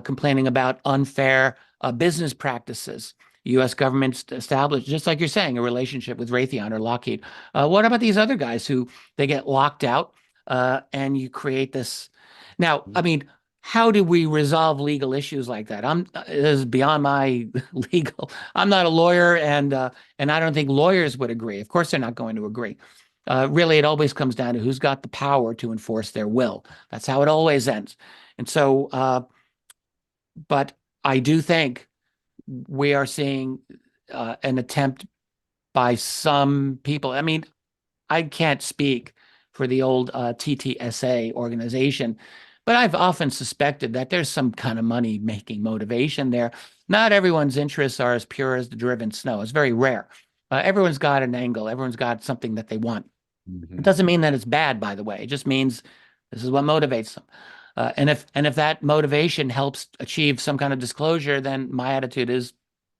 complaining about unfair business practices? U.S. government established, just like you're saying, a relationship with Raytheon or Lockheed. What about these other guys who they get locked out and you create this? Now, I mean, how do we resolve legal issues like that? It is beyond my legal. I'm not a lawyer, and I don't think lawyers would agree. Of course, they're not going to agree. Really, it always comes down to who's got the power to enforce their will. That's how it always ends. And so, but I do think we are seeing an attempt by some people. I mean, I can't speak for the old TTSA organization, but I've often suspected that there's some kind of money-making motivation there. Not everyone's interests are as pure as the driven snow. It's very rare. Everyone's got an angle. Everyone's got something that they want. It doesn't mean that it's bad, by the way. It just means this is what motivates them. And if that motivation helps achieve some kind of disclosure, then my attitude is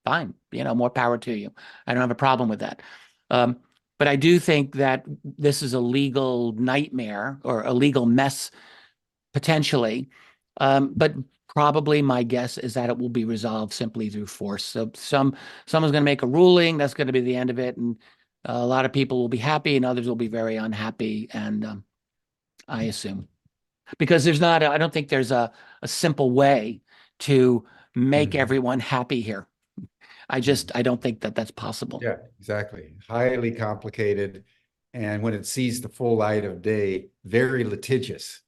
fine. More power to you. I don't have a problem with that. But I do think that this is a legal nightmare or a legal mess potentially. But probably my guess is that it will be resolved simply through force. So someone's going to make a ruling. That's going to be the end of it, and a lot of people will be happy, and others will be very unhappy. And I assume because I don't think there's a simple way to make everyone happy here. I don't think that that's possible. Yeah, exactly. Highly complicated. And when it sees the full light of day, very litigious.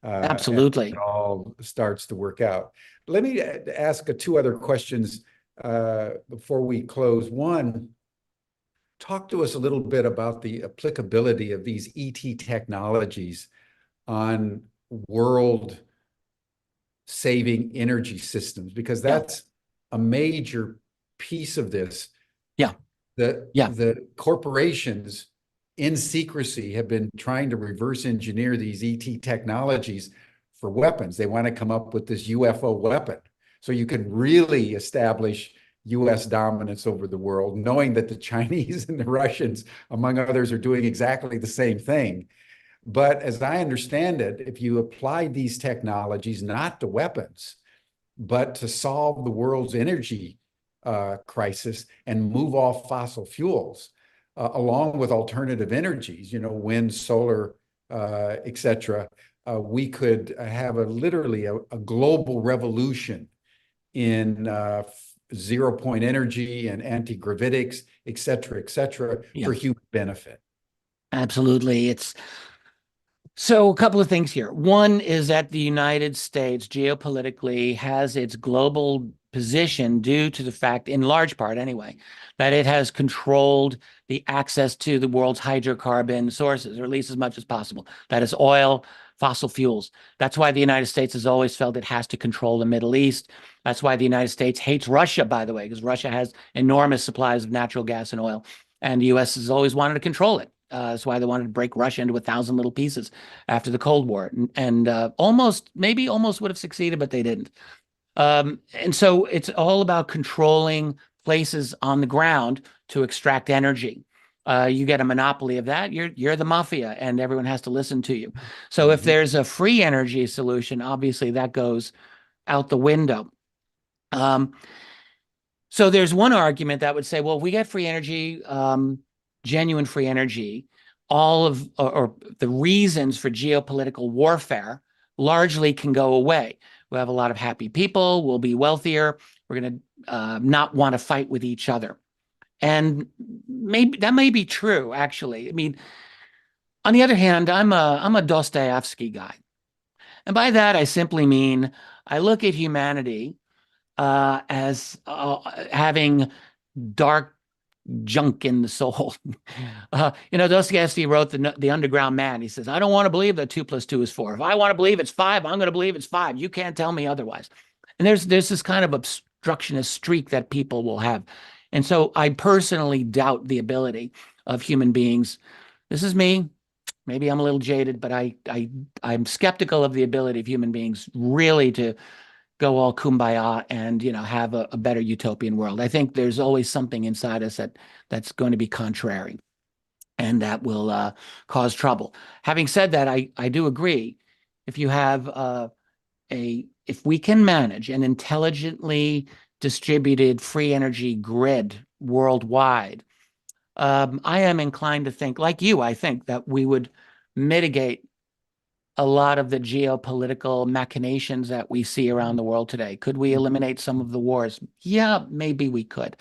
Absolutely. It all starts to work out. Let me ask two other questions before we close. One, talk to us a little bit about the applicability of these ET technologies on world-saving energy systems, because that's a major piece of this. Yeah. The corporations in secrecy have been trying to reverse engineer these ET technologies for weapons. They want to come up with this UFO weapon so you can really establish US dominance over the world, knowing that the Chinese and the Russians, among others, are doing exactly the same thing. But as I understand it, if you apply these technologies not to weapons, but to solve the world's energy crisis and move off fossil fuels, along with alternative energies, wind, solar, et cetera, we could have literally a global revolution in zero-point energy and anti-gravitics, et cetera, for human benefit. Absolutely. So a couple of things here. One is that the United States geopolitically has its global position due to the fact, in large part anyway, that it has controlled the access to the world's hydrocarbon sources, or at least as much as possible. That is oil, fossil fuels. That's why the United States has always felt it has to control the Middle East. That's why the United States hates Russia, by the way, because Russia has enormous supplies of natural gas and oil, and the U.S. has always wanted to control it. That's why they wanted to break Russia into 1,000 little pieces after the Cold War, and maybe almost would have succeeded, but they didn't. And so it's all about controlling places on the ground to extract energy. You get a monopoly of that, you're the mafia, and everyone has to listen to you. So if there's a free energy solution, obviously that goes out the window. So there's one argument that would say, well, if we get free energy, genuine free energy, all of or the reasons for geopolitical warfare largely can go away. We'll have a lot of happy people. We'll be wealthier. We're going to not want to fight with each other. And maybe that may be true, actually. I mean, on the other hand, I'm a Dostoevsky guy. And by that, I simply mean I look at humanity as having dark junk in the soul. Dostoevsky wrote the Underground Man. He says, I don't want to believe that 2 + 2 is 4. If I want to believe it's 5, I'm going to believe it's 5. You can't tell me otherwise. And there's this kind of obstructionist streak that people will have. And so I personally doubt the ability of human beings. This is me. Maybe I'm a little jaded, but I'm skeptical of the ability of human beings really to go all kumbaya and have a better utopian world. I think there's always something inside us that's going to be contrary, and that will cause trouble. Having said that, I do agree. If you have if we can manage an intelligently distributed free energy grid worldwide, I am inclined to think, like you, I think that we would mitigate a lot of the geopolitical machinations that we see around the world today. Could we eliminate some of the wars? Yeah, maybe we could.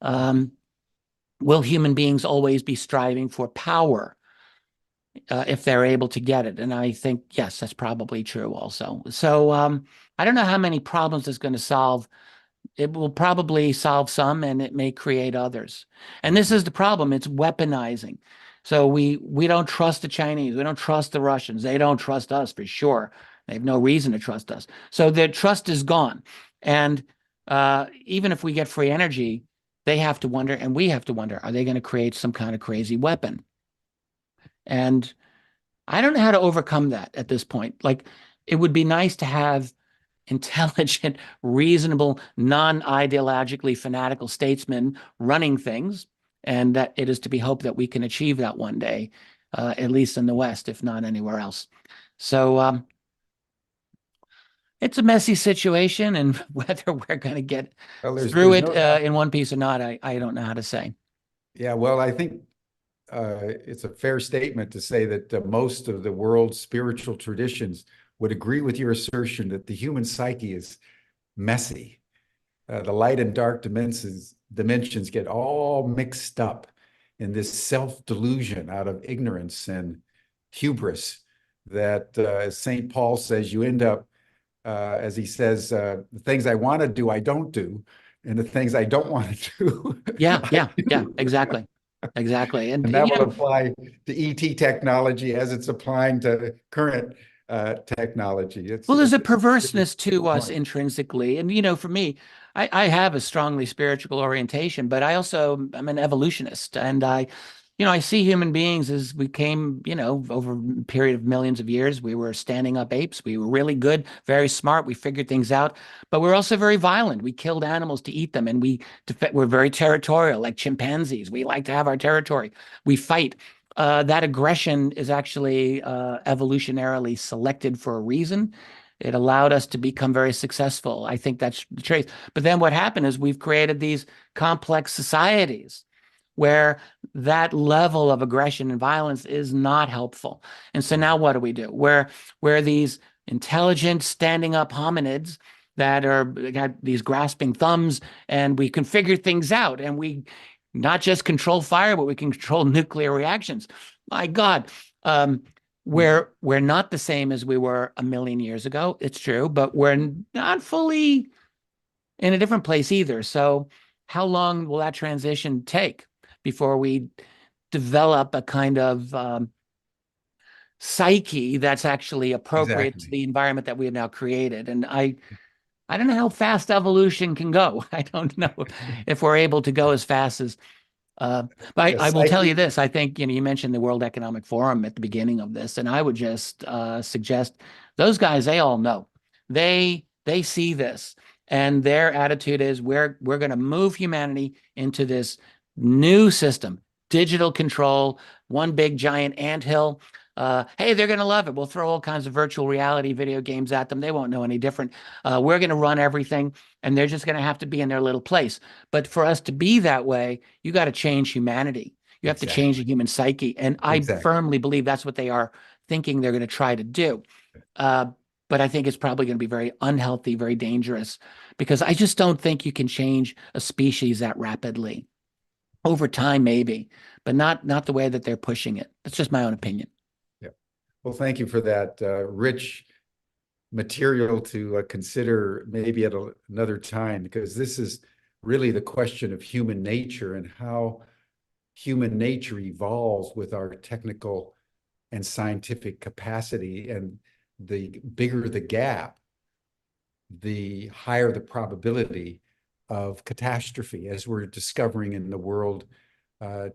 Will human beings always be striving for power if they're able to get it? And I think, yes, that's probably true also. So I don't know how many problems it's going to solve. It will probably solve some, and it may create others. And this is the problem. It's weaponizing. So we don't trust the Chinese. We don't trust the Russians. They don't trust us for sure. They have no reason to trust us. So their trust is gone. And even if we get free energy, they have to wonder, and we have to wonder, are they going to create some kind of crazy weapon? And I don't know how to overcome that at this point. Like, it would be nice to have intelligent, reasonable, non-ideologically fanatical statesmen running things, and that it is to be hoped that we can achieve that one day, at least in the West, if not anywhere else. So it's a messy situation, and whether we're going to get through it in one piece or not, I don't know how to say. Yeah, well, I think it's a fair statement to say that most of the world's spiritual traditions would agree with your assertion that the human psyche is messy. The light and dark dimensions get all mixed up in this self-delusion out of ignorance and hubris that, as St. Paul says, you end up, as he says, the things I want to do, I don't do, and the things I don't want to do. Yeah, exactly. Exactly. And that will apply to ET technology as it's applying to current technology. There's a perverseness to us intrinsically. And, for me, I have a strongly spiritual orientation, but I'm an evolutionist. And I see human beings as we came, over a period of millions of years. We were standing up apes. We were really good, very smart. We figured things out, but we're also very violent. We killed animals to eat them, and we're very territorial, like chimpanzees. We like to have our territory. We fight. That aggression is actually evolutionarily selected for a reason. It allowed us to become very successful. I think that's the truth. But then what happened is we've created these complex societies where that level of aggression and violence is not helpful. And so now what do? We're these intelligent, standing up hominids that got these grasping thumbs, and we can figure things out, and we not just control fire, but we can control nuclear reactions. My God, we're not the same as we were a million years ago. It's true, but we're not fully in a different place either. So how long will that transition take before we develop a kind of psyche that's actually appropriate to the environment that we have now created? And I don't know how fast evolution can go. I don't know if we're able to go as fast as But The I will tell you psyche, this. I think, you mentioned the World Economic Forum at the beginning of this, and I would just suggest those guys, they all know. They see this, and their attitude is we're going to move humanity into this new system, digital control, one big giant anthill. Hey, they're going to love it. We'll throw all kinds of virtual reality video games at them. They won't know any different. We're going to run everything, and they're just going to have to be in their little place. But for us to be that way, you got to change humanity. You have to change the exactly, human psyche. And I exactly. firmly believe that's what they are thinking they're going to try to do. Uh, but I think it's probably going to be very unhealthy, very dangerous, because I just don't think you can change a species that rapidly. Over time, maybe, but not the way that they're pushing it. That's just my own opinion. Yeah. Well, thank you for that rich material to consider maybe at another time, because this is really the question of human nature and how human nature evolves with our technical and scientific capacity. And the bigger the gap, the higher the probability of catastrophe, as we're discovering in the world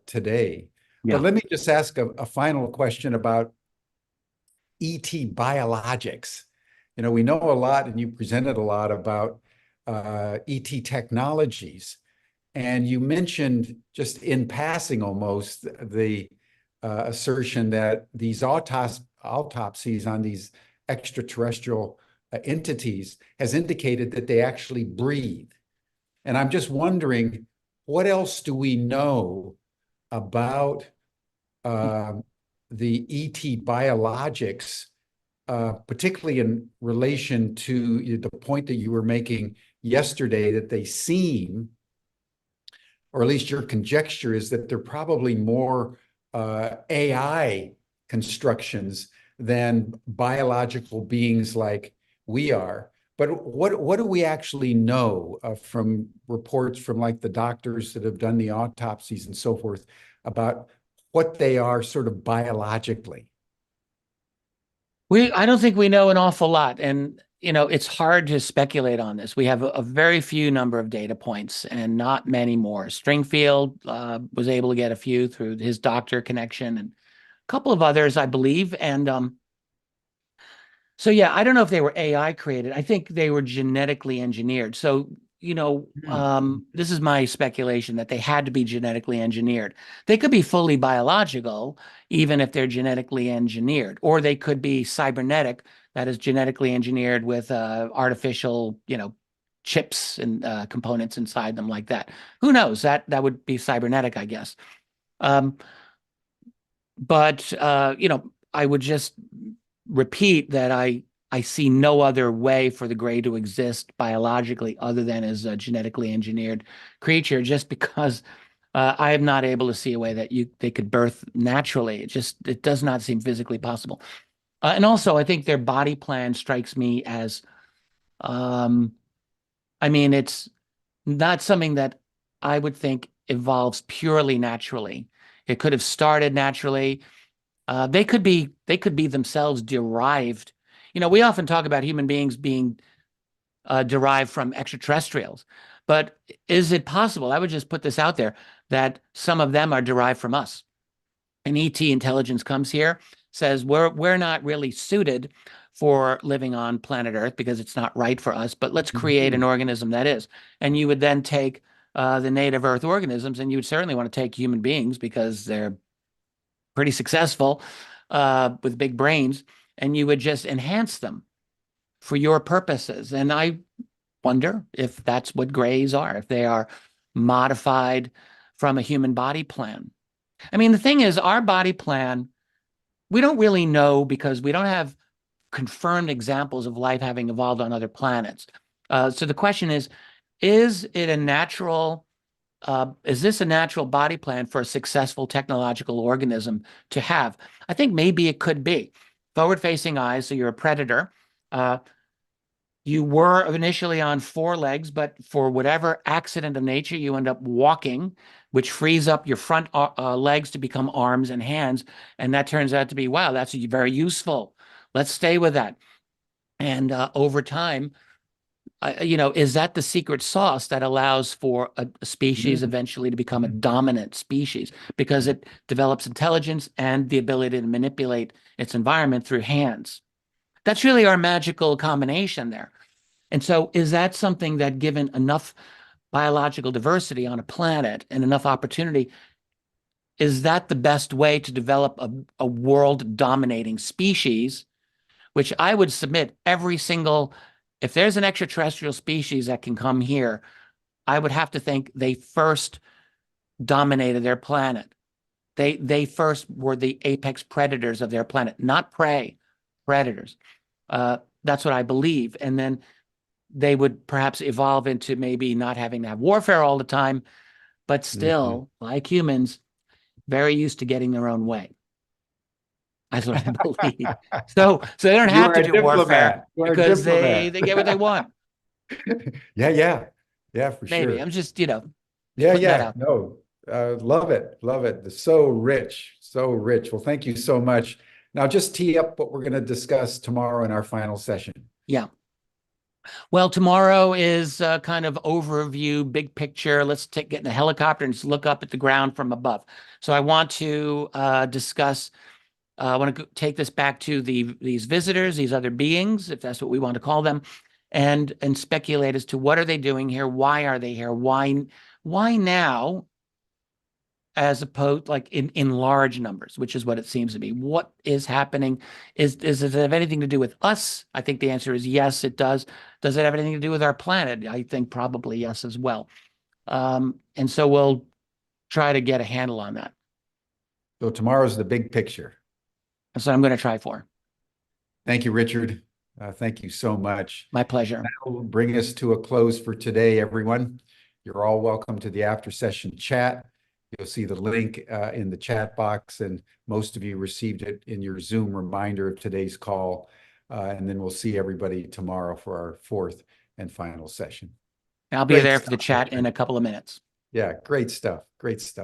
today. But Yeah. let me just ask a final question about ET biologics. We know a lot, and you presented a lot about ET technologies. And you mentioned just in passing almost the assertion that these autopsies on these extraterrestrial entities has indicated that they actually breathe. And I'm just wondering, what else do we know about uh, the ET biologics, particularly in relation to the point that you were making yesterday, that they seem, or at least your conjecture is, that they're probably more AI constructions than biological beings like we are. But what do we actually know from reports from like the doctors that have done the autopsies and so forth about what they are sort of biologically? I don't think we know an awful lot, and it's hard to speculate on this. We have a very few number of data points, and not many more. Stringfield was able to get a few through his doctor connection, and a couple of others, I believe. And so yeah, I don't know if they were AI created. I think they were genetically engineered. So this is my speculation that they had to be genetically engineered. They could be fully biological, even if they're genetically engineered, or they could be cybernetic, that is genetically engineered with artificial, chips and components inside them like that. Who knows? That would be cybernetic, I guess. Um, but I would just repeat that I see no other way for the gray to exist biologically other than as a genetically engineered creature, just because I am not able to see a way that they could birth naturally. It does not seem physically possible. And also, I think their body plan strikes me as, um, I mean, it's not something that I would think evolves purely naturally. It could have started naturally. They could be themselves derived. We often talk about human beings being derived from extraterrestrials, but is it possible? I would just put this out there that some of them are derived from us. An ET intelligence comes here, says we're not really suited for living on planet Earth because it's not right for us, but let's create an organism that is. And you would then take the native Earth organisms, and you would certainly want to take human beings because they're pretty successful with big brains, and you would just enhance them for your purposes. And I wonder if that's what grays are, if they are modified from a human body plan. I mean, the thing is, our body plan, we don't really know because we don't have confirmed examples of life having evolved on other planets. So the question is it a natural is this a natural body plan for a successful technological organism to have? I think maybe it could be. Forward-facing eyes, so you're a predator. You were initially on four legs, but for whatever accident of nature, you end up walking, which frees up your front legs to become arms and hands. And that turns out to be, wow, that's very useful. Let's stay with that. And over time, is that the secret sauce that allows for a species Mhm. eventually to become a dominant species because it develops intelligence and the ability to manipulate its environment through hands? That's really our magical combination there. And so, is that something that, given enough biological diversity on a planet and enough opportunity, is that the best way to develop a world dominating species? Which I would submit if there's an extraterrestrial species that can come here, I would have to think they first dominated their planet. They first were the apex predators of their planet, not prey, predators. That's what I believe. And then they would perhaps evolve into maybe not having to have warfare all the time, but Mhm. still, like humans, very used to getting their own way. That's what I believe. So they don't You have are to a do warfare diplomat. You are a because diplomat. they get what they want. Yeah, yeah. Yeah, for Maybe sure. I'm just, Yeah, putting that yeah. out. No, love it. Love it. It's so rich. So rich. Well, thank you so much. Now, just tee up what we're going to discuss tomorrow in our final session. Yeah. Well, tomorrow is kind of overview, big picture. Let's get in a helicopter and just look up at the ground from above. So I want to discuss. I want to take this back to these visitors, these other beings, if that's what we want to call them, and speculate as to what are they doing here, why are they here, why now, as opposed like in large numbers, which is what it seems to be. What is happening? Does it have anything to do with us? I think the answer is yes, it does. Does it have anything to do with our planet? I think probably yes as well. And so we'll try to get a handle on that. So tomorrow's the big picture. That's what I'm going to try for. Thank you, Richard. Thank you so much. My pleasure. That will bring us to a close for today, everyone. You're all welcome to the after session chat. You'll see the link in the chat box, and most of you received it in your Zoom reminder of today's call. And then we'll see everybody tomorrow for our fourth and final session. I'll be Great there for stuff, the chat in Richard. a couple of minutes. Yeah, great stuff. Great stuff.